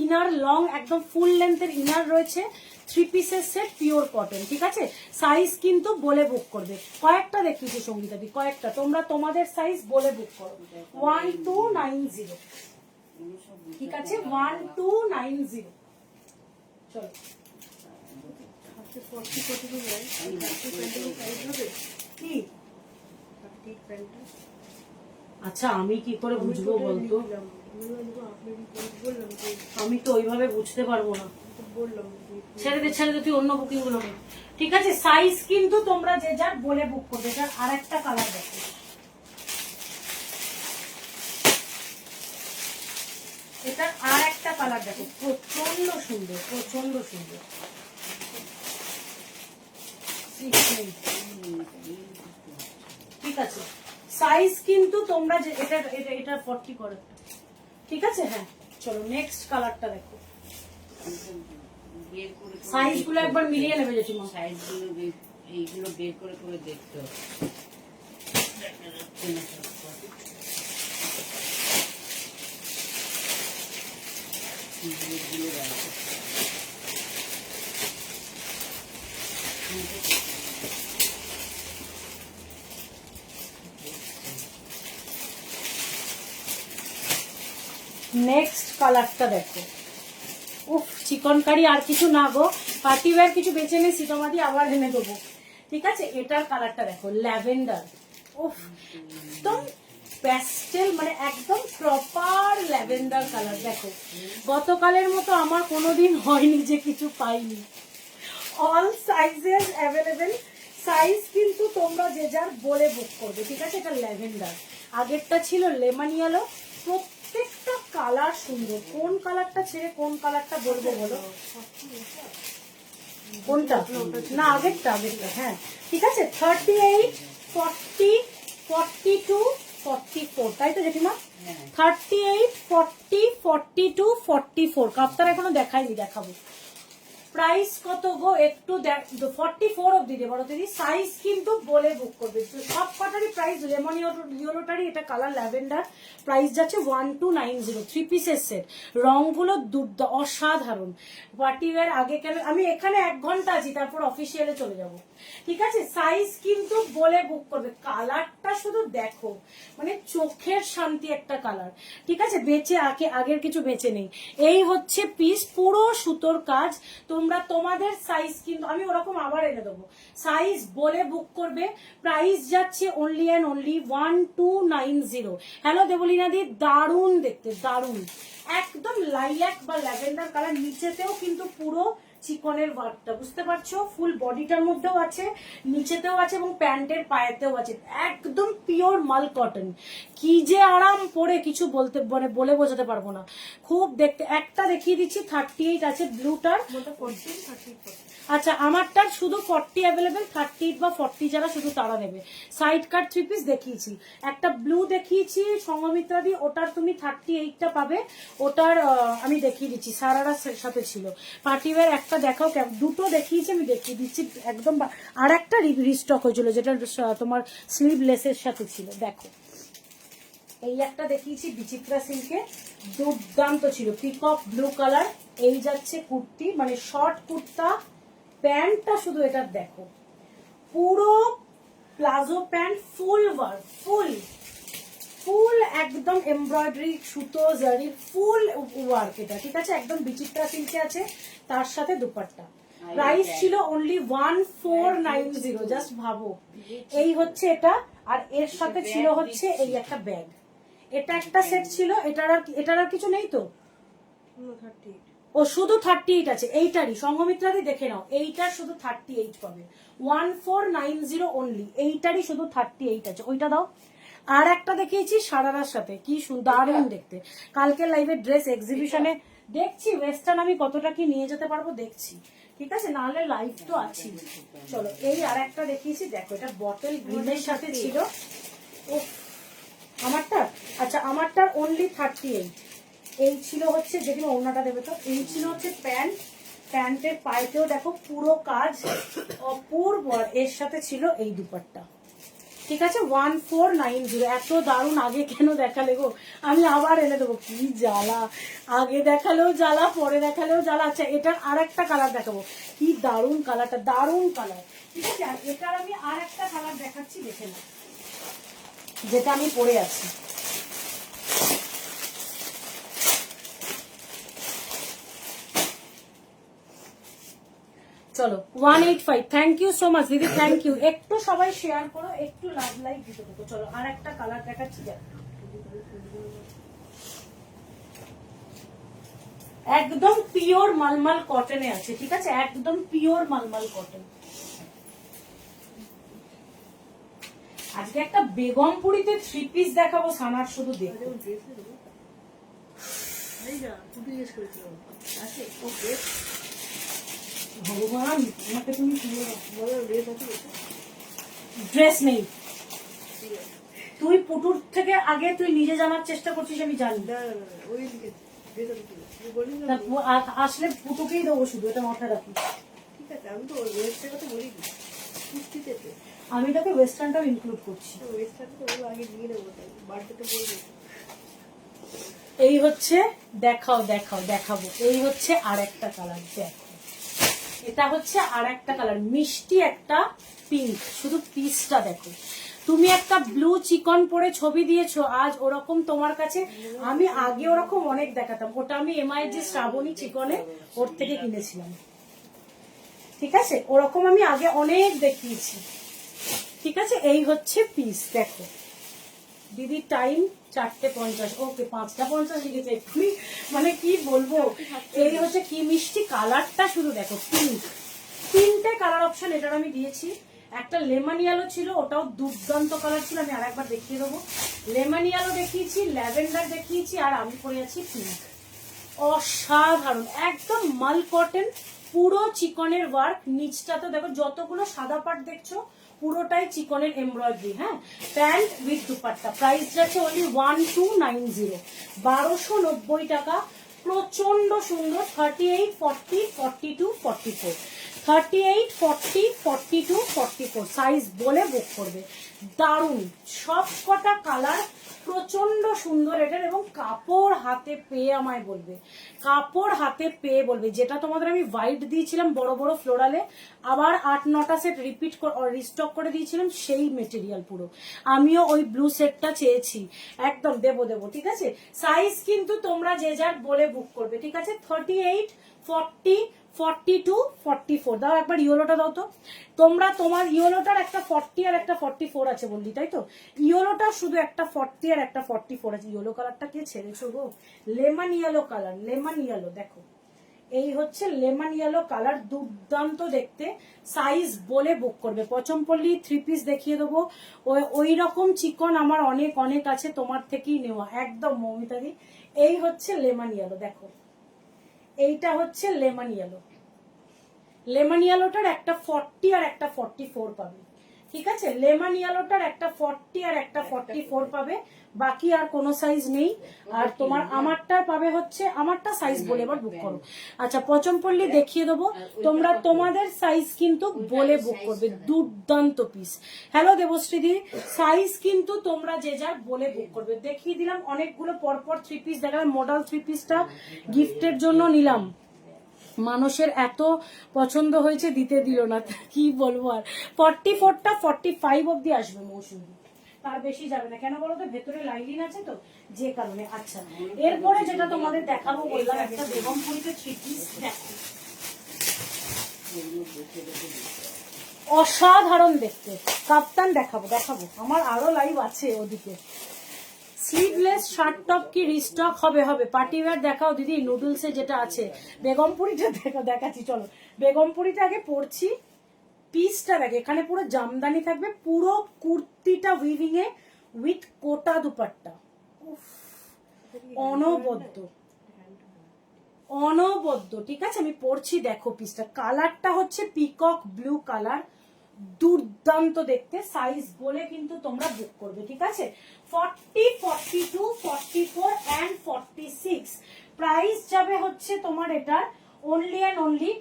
ইনার লং একদম ফুল লেন্থের ইনার রয়েছে, 3 পিসের সেট পিওর কটন, ঠিক আছে? সাইজ কিন্তু বলে বুক করবে। কয়েকটা দেখিয়েছি সঙ্গীতাদি, কয়েকটা, তোমরা তোমাদের সাইজ বলে বুক করো। 1290, ঠিক আছে? 1290। চলো কি আচ্ছা আমি কি করে বুঝবো বলতো, আমি তো ওইভাবে বুঝতে পারবো না, ছেড়ে দে তুই অন্য বুকিং গুলো, ঠিক আছে? সাইজ কিন্তু তোমরা যে যার বলে বুক করবে। এটার আর একটা কালার দেখো, এটার আর একটা কালার দেখো, প্রচন্ড সুন্দর, প্রচন্ড সুন্দর। ঠিক আছে, সাইজ কিন্তু তোমরা যে এটা এটা এটা 40 করে, ঠিক আছে। হ্যাঁ চলো নেক্সট কালারটা দেখো, সাইজ গুলো একবার মিলিয়ে নেবে জেঠিমা। সাইজ গুলো এইগুলো বের করে করে দেখতে হবে। নেক্সট কালারটা দেখো, উফ চিকন কারি আর কিছু না গো, পার্টি ওয়্যার কিছু বেঁচে নেই, সিটোমাদি আবার এনে দেবো, ঠিক আছে। এটার কালারটা দেখো ল্যাভেন্ডার, উফ একদম প্যাস্টেল, মানে একদম প্রপার ল্যাভেন্ডার কালার। দেখো গতকালের মতো আমার কোনোদিন হয়নি যে কিছু পাইনি, অল সাইজেস অ্যাভেলেবেল। সাইজ কিন্তু তোমরা যে যার বলে বুক করবে, ঠিক আছে। এটা ল্যাভেন্ডার, আগেরটা ছিল লেমন ইয়েলো, প্রত্যেকটা কালার সুন্দর। কোন কালারটা ছেড়ে কোন কালারটা বলবো বলো? কোনটা? না আগেরটা, আগেরটা, হ্যাঁ ঠিক আছে। 38, 40, 42, 44, তাই তো জেঠিমা? 38, 40, 42, 44। কাপ্তার এখনো দেখাইনি, দেখাবো। প্রাইস কত গো একটু 44 অব্দি দেবো দিদি। সাইজ কিন্তু বলে বুক করবে, সব কটারই প্রাইস। লেমন ইয়েলোটারই এটা কালার ল্যাভেন্ডার, প্রাইস যাচ্ছে 1290, 3 পিসের সেট। রংগুলো অসাধারণ। পার্টি ওয়্যার আগে কেন, আমি এখানে 1 ঘন্টা আছি, তারপর অফিসিয়ালে চলে যাব, ঠিক আছে। সাইজ কিন্তু বলে বুক করবে। কালারটা শুধু দেখো, মানে চোখের শান্তি একটা কালার, ঠিক আছে। বেঁচে আগের কিছু বেঁচে নেই। এই হচ্ছে পিস, পুরো সুতোর কাজ। তোমরা তোমাদের সাইজ কিন্তু আমি ওরকম আবার এনে দেবো, সাইজ বলে বুক করবে। প্রাইস যাচ্ছে only and only 1290। Hello Debleena di, দারুণ দেখতে, দারুণ একদম লাইল্যাক বা ল্যাভেন্ডার কালার। নিচেতেও কিন্তু পুরো চিকনের ওয়ার্কটা বুঝতে পারছো, ফুল বডিটার মধ্যেও আছে, নিচেতেও আছে এবং প্যান্টের পায়েতেও আছে। একদম পিওর মাল কটন, কি যে আরাম পরে কিছু বলতে মানে বলে বোঝাতে পারবো না। খুব দেখতে, একটা দেখিয়ে দিচ্ছি 38 আছে ব্লুটার। আচ্ছা আমারটার শুধু 40 অ্যাভেলেবেল, 38 বা 40 যারা শুধু তারা নেবে। সাইড কাট 3 পিস দেখিয়েছি, একটা ব্লু দেখিয়েছি সংগমিত্রা দি, ওটার তুমি 38টা পাবে। ওটার আমি দেখিয়ে দিচ্ছি, সারারার সাথে ছিল। পার্টি ওয়্যার একটা দেখাও, দুটো দেখিয়েছি আমি দেখিয়ে দিচ্ছি একদম। আর একটা রিস্টক হয়েছিল যেটা তোমার স্লিভলেসের সাথে ছিল, দেখো। এই একটা দেখিয়েছি বিচিত্রা সিল্কে, দুর্দান্ত ছিল, পিকক ব্লু কালার। এই যাচ্ছে কুর্তি, মানে শর্ট কুর্তা, প্যান্টটা শুধু এটার দেখো, পুরো প্লাজো প্যান্ট, ফুল ওয়ার্ক, ফুল ফুল একদম এমব্রয়ডারি, সুতো জারি, ফুল ওয়ার্ক এটা, ঠিক আছে। একদম বিচিত্রা সিল্কে আছে, তার সাথে দুপাট্টা। প্রাইস ছিল অনলি 1490, জাস্ট ভাবো। এই হচ্ছে এটা, আর এর সাথে ছিল হচ্ছে এই একটা ব্যাগ। এটা একটা সেট ছিল, এটার আর কিছু নেই তো। ও শুধু 38 আছে, এইটারই সংঘমিত্রাদি দেখে নাও, এইটার শুধু 38 পাবে, 1490 অনলি। এইটারই শুধু 38 আছে, ওইটা দাও। আর একটা দেখিয়েছি সারারার সাথে, কি দারুণ দেখতে। কালকে লাইভে ড্রেস এক্সিবিশনে দেখছি ওয়েস্টার্ন আমি কতটা কি নিয়ে যেতে পারবো দেখছি, ঠিক আছে। নাহলে লাইভ তো আছি। চলো এই আর একটা দেখিয়েছি, দেখো এটা বটল গ্রিনের সাথে ছিল। ও আমারটা, আচ্ছা আমারটার অনলি 38। এই ছিল হচ্ছে, যেদিন ওড়নাটা দেবে তো, এই ছিল হচ্ছে প্যান্ট, প্যান্টের পায়েতেও দেখো পুরো কাজ অপূর্ব। এর সাথে ছিল এই দুপাট্টা, ঠিক আছে। 1490। এত দারুণ, আগে কেন দেখালে গো, আমি আবার এনে দেবো। কি জ্বালা, আগে দেখালেও জ্বালা, পরে দেখালেও জ্বালা। আচ্ছা এটার আর একটা কালার দেখাবো, কি দারুণ কালারটা, দারুণ কালার, ঠিক আছে। আর এটার আমি আর একটা কালার দেখাচ্ছি, দেখে না, যেটা আমি পরে আছি। চলো 185। থ্যাংক ইউ সো মাচ দিদি, থ্যাংক ইউ। একটু সবাই শেয়ার করো, একটু লাভ লাইক দিতে থাকো। চলো আর একটা কালার দেখাচ্ছি, একদম পিওর মালমাল কটনে আছে, ঠিক আছে। একদম পিওর মালমাল কটন। আজকে একটা বেগমপুরিতে 3 পিস দেখাবো সানার, শুধু দেখো। ভগবান আমাকে তুমি ড্রেস নেই, তুই পুটুর থেকে আগে তুই নিজে জানার চেষ্টা করছিস, আমি জানি। তা আসলে পুটুকেই দেবো শুধু, এটা মাথায় রাখি। ঠিক আছে, আমি তো ওয়েস্টের কথা বলিনি, কুর্তিতে তো আমি তোকে ওয়েস্টার্নটাও ইনক্লুড করছি। ওয়েস্টার্ন তো ওগুলো আগে নিয়ে নেবো, তাই বার্থডেতে বলবো। এই হচ্ছে, দেখাও দেখাও দেখাবো, এই হচ্ছে আর একটা কালার, দেখো এটা হচ্ছে আর একটা কালার, মিষ্টি একটা পিঙ্ক, শুধু পিসটা দেখো। তুমি একটা ব্লু চিকন পরে ছবি দিয়েছো আজ, ওরকম তোমার কাছে আমি আগে ওরকম অনেক দেখাতাম, ওটা আমি এমআইয়ের যে শ্রাবণী চিকনে ওর থেকে কিনেছিলাম, ঠিক আছে, ওরকম আমি আগে অনেক দেখিয়েছি, ঠিক আছে। এই হচ্ছে পিস, দেখো দিদি টাইম 4:50, ওকে 5:50 লিখেছে এক্ষুনি, মানে কি বলবো। এই হচ্ছে কি মিষ্টি কালারটা, শুধু দেখো পিঙ্ক, 3টে কালার অপশন এটার আমি দিয়েছি। একটা লেমন ইয়েলো ছিল, ওটাও দুর্দান্ত কালার ছিল, আমি আরেকবার দেখিয়ে দেবো। লেমন ইয়েলো দেখিয়েছি, ল্যাভেন্ডার দেখিয়েছি, আর আমি পরে আছি পিঙ্ক। অসাধারণ, একদম মাল কটন, পুরো চিকনের ওয়ার্ক, নিচটাতে দেখো যতগুলো সাদা পাট দেখছো পুরোটাই চিকনের এমব্রয়ডারি, হ্যাঁ। প্যান্ট উইথ দুপাট্টা, প্রাইস যাচ্ছে অনলি 1290, 1290 টাকা। প্রচন্ড সুন্দর, 38, 40, 42, 44, 38, 40, 42, 44 সাইজ বলে বুক করবে। দারুণ সব কটা কালার, প্রচন্ড সুন্দর এটার, এবং কাপড় হাতে পেয়ে আমায় বলবে, কাপড় হাতে পেয়ে বলবে। যেটা তোমাদের আমি হোয়াইট দিয়েছিলাম বড় বড় ফ্লোরালে, আবার 8-9টা সেট রিপিট রিস্টক করে দিয়েছিলাম, সেই মেটেরিয়াল পুরো। আমিও ওই ব্লু সেটটা চেয়েছি, একদম দেবো দেবো, ঠিক আছে। সাইজ কিন্তু তোমরা যে যার বলে বুক করবে, ঠিক আছে। 38, 40, 42, 44, দাও একবার ইয়েলোটা দাও তো তোমরা। তোমার ইয়েলোটার একটা 40 আর একটা 44 আছে বললি, তাই তো? ইয়েলোটা শুধু একটা 40 আর একটা 44 আছে। ইয়েলো কালারটা কে ছেড়েছো গো? Lemon yellow colour, lemon yellow দেখো, এই হচ্ছে লেমন ইয়েলো কালার, দুর্দান্ত দেখতে। সাইজ বলে বুক করবে। পচমপল্লি 3 পিস দেখিয়ে দেবো, ওই রকম চিকন আমার অনেক অনেক আছে, তোমার থেকেই নেওয়া, একদম মৌমিতাদি। এই হচ্ছে লেমন ইয়েলো, দেখো এইটা হচ্ছে লেমন ইয়েলো। লেমন ইয়েলোটার একটা 40 আর একটা 44 পাবে, ঠিক আছে। লেমন ইয়েলোটার একটা 40 আর একটা 44 পাবে, বাকি আর কোনো সাইজ নেই। আর তোমার আমারটা পাবে হচ্ছে, আমারটা সাইজ বলে এবার বুক করো। আচ্ছা পচমপল্লি দেখিয়ে দেবো, তোমরা তোমাদের সাইজ কিন্তু বলে বুক করবে। দুর্দান্ত পিস। হ্যালো দেবশ্রীদি, সাইজ কিন্তু তোমরা যে যার বলে বুক করবে। দেখিয়ে দিলাম অনেকগুলো পরপর 3 পিস দেখালাম। মডেল 3 পিসটা গিফটের জন্য নিলাম, মানুষের এত পছন্দ হয়েছে দিতে দিল না, কি বলবো আর। 44টা 45 অব্দি আসবে মৌসুমি, তার বেশি যাবে না। কেন বলো তো, ভেতরে লাইলিন আছে তো, যে কারণে। আচ্ছা এরপরে যেটা তোমাদের দেখাবো বললাম, একটা বেগমপুরিতে 3 পিস, অসাধারণ দেখতে। কাপ্তান দেখাবো দেখাবো, আমার আরো লাইভ আছে ওদিকে। স্লিভলেস শার্ট টপ কি রিস্টক হবে? হবে। পার্টি ওয়্যার দেখাও দিদি, নুডলসে যেটা আছে। বেগমপুরিটা দেখাচ্ছি, চলো বেগমপুরিটা আগে পরছি। পিসটা দেখ, এখানে পুরো জামদানি থাকবে, পুরো কুর্তিটা উইভিং এ উইথ কোটা দুপাট্টা, অনবদ্য অনবদ্য, ঠিক আছে। আমি পরছি, দেখো পিসটা, কালারটা হচ্ছে পিকক ব্লু কালার, দুর্দান্ত দেখতে। সাইজ বলে কিন্তু তোমরা বুক করবে, ঠিক আছে। 40, 42, 44 and 46 প্রাইস যাবে হচ্ছে তোমার এটার অনলি অ্যান্ড অনলি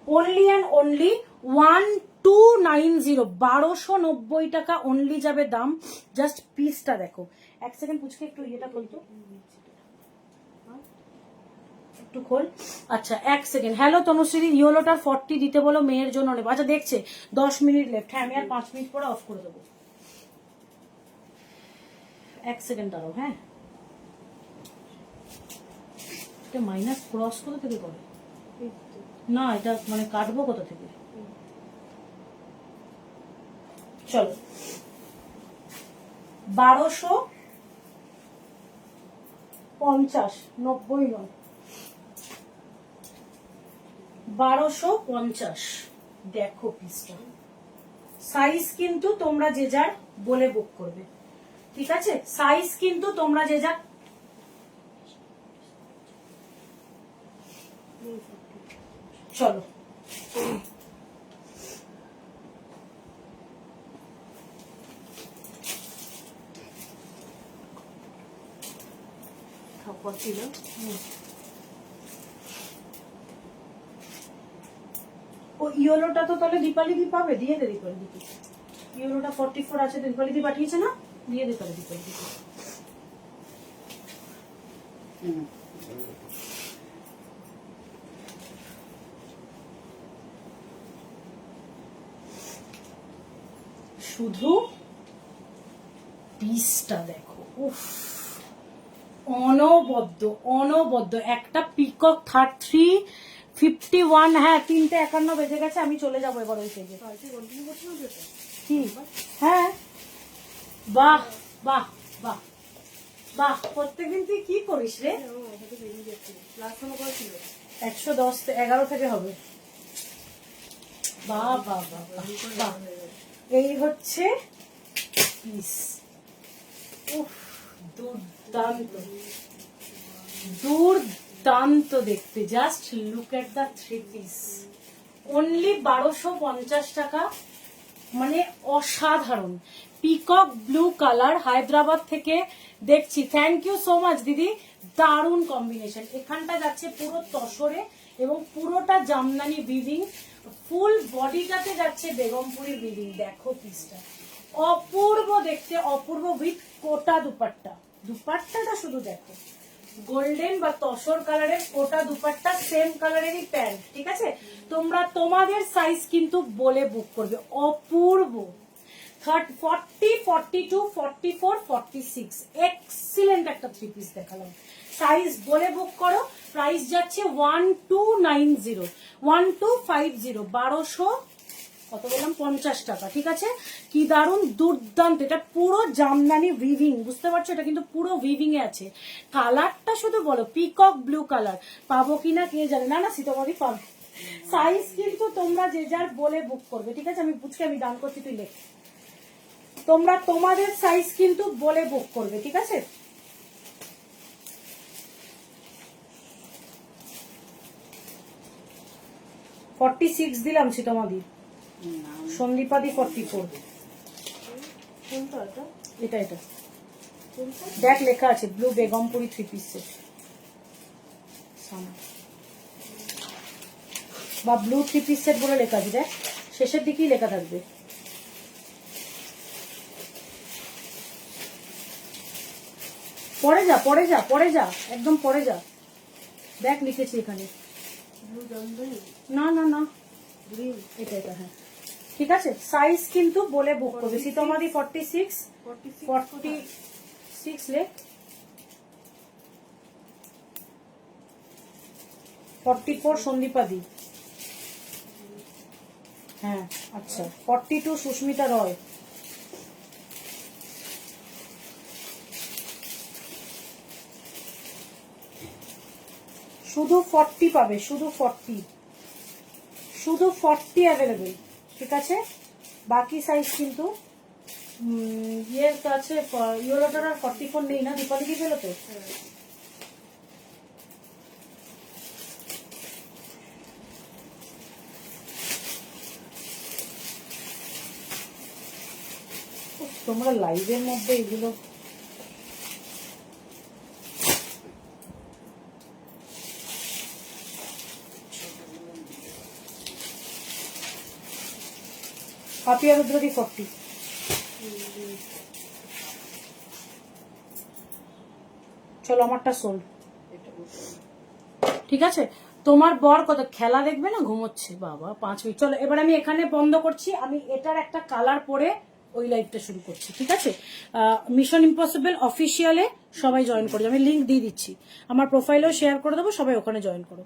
1290, 1290 টাকা অনলি যাবে দাম। জাস্ট পিসটা দেখো। এক সেকেন্ড পুচকে একটু ইয়েটা বলতো, একটু খোল। আচ্ছা এক সেকেন্ড। হ্যালো তনুশ্রী, ইয়েলোটার 40 দিতে বলো, মেয়ের জন্য নেবো। আচ্ছা দেখছে 10 মিনিট লেফট, হ্যাঁ আমি আর 5 মিনিট পরে অফ করে দেবো। এক সেকেন্ড দাঁড়াও, হ্যাঁ। এটা মাইনাস ক্রস কোথা থেকে করে? না এটা মানে কাটবো কোথা থেকে? চলো 1250, 90 নয়, 1250। দেখো পিসটা, সাইজ কিন্তু তোমরা যে যার বলে বুক করবে, ঠিক আছে। সাইজ কিন্তু তোমরা যে যার, চলো 40 না? ও ইয়েলোটা তো তাহলে দীপালি দি পাবে, দিয়ে দে দীপালি দিকে। ইয়েলোটা 44 আছে, দীপালি দি পাঠিয়েছে না, দিয়ে দে তাহলে দীপালি দিকে। হুম। শুধু পিসটা দেখো, উফ, অনবদ্য অনবদ্য। একটা পিকক 3351, হ্যাঁ 3:51 বেজে গেছে, আমি চলে যাবো এবার ওই পেজে। কালকে কন্টিনিউ করছো না যেটা? কি? হ্যাঁ, বাহ বাহ বাহ বাহ, প্রত্যেকদিন তুই কি করিস রে? ওটাতে বেরিয়ে যাচ্ছে। লাস্ট সময় কত ছিল? 110 11 থেকে হবে। বাহ বাহ বাহ বাহ, বাহ। এই হচ্ছে পিস। উফ, দুর্দান্ত দুর্দান্ত দেখতে। Just look at the 3 piece, only 1250 টাকা, মানে অসাধারণ। পিকক ব্লু কালার, হায়দ্রাবাদ থেকে দেখছি। থ্যাংক ইউ সো মাচ দিদি, দারুণ কম্বিনেশন। এখানটা যাচ্ছে পুরো তসরে এবং পুরোটা জামদানি উইভিং, ফুল বডিটাতে যাচ্ছে বেগমপুরি উইভিং। দেখো পিসটা অপূর্ব দেখতে, অপূর্ব, উইথ কোটা দুপাট্টা। দুপাট্টাটা শুধু দেখো, গোল্ডেন বা তসর কালারের কোটা দুপাট্টা, সেম কালারেরই প্যান্ট। ঠিক আছে, তোমরা তোমাদের সাইজ কিন্তু বলে বুক করবে। অপূর্ব। 40, 42, 44, 46, এক্সিলেন্ট একটা 3 পিস দেখালাম। সাইজ বলে বুক করো। প্রাইস যাচ্ছে 1290, 1250, 1200 কত বললাম, 50 টাকা। ঠিক আছে, কি দারুণ দুর্দান্ত। এটা পুরো জামদানি উইভিং, বুঝতে পারছো, এটা কিন্তু পুরো উইভিং এ আছে। কালারটা শুধু বলো, পিকক ব্লু কালার, পাবো কিনা কে জানে। না না, সীতামণি পাবে। সাইজ কিন্তু তোমরা যে যার বলে বুক করবে। ঠিক আছে, আমি বুঝকে আমি ডান করছি, তুই লেখ। তোমরা তোমাদের সাইজ কিন্তু বলে বুক করবে। ঠিক আছে, $46 দিলাম সীতামণি, সন্দীপাদি 44। কোনটা এটা? এটা এটা কোনটা? দেখ, লেখা আছে ব্লু বেগমপুরি 3 পিস সেট, বা ব্লু 3 পিস সেট বলে লেখা আছে। দেখ, শেষের দিকেই লেখা থাকবে। পরে যা পরে যা পরে যা, একদম পরে যা। দেখ লিখেছি এখানে। ব্লু জামদানি? না না না, গ্রিন? এটা এটা, হ্যাঁ ঠিক আছে। সাইজ কিন্তু বলে বুক করবে। সীতামাদি 46, 46 লেখ, 44 সন্দীপাদি, হ্যাঁ আচ্ছা, 42 সুস্মিতা রয়, শুধু 40 পাবে, শুধু 40, শুধু 40 অ্যাভেলেবেল। ঠিক আছে, বাকি সাইজ কিন্তু ইয়ের কাছে, ইয়েলোটার আর 44 নেই না, দীপালি কি পেলো তো। তোমরা লাইভের মধ্যে এগুলো পাপিয়া রুদ্রদি 40। চলো, আমারটা সোল্ড। ঠিক আছে, তোমার বর কত খেলা দেখবে না, ঘুমোচ্ছে বাবা 5 মিনিট। চলো, এবার আমি এখানে বন্ধ করছি। আমি এটার একটা কালার পরে ওই লাইভটা শুরু করছি। ঠিক আছে, মিশন ইম্পসিবল অফিসিয়ালে সবাই জয়েন করো, আমি লিংক দিয়ে দিচ্ছি, আমার প্রোফাইলেও শেয়ার করে দেবো, সবাই ওখানে জয়েন করো।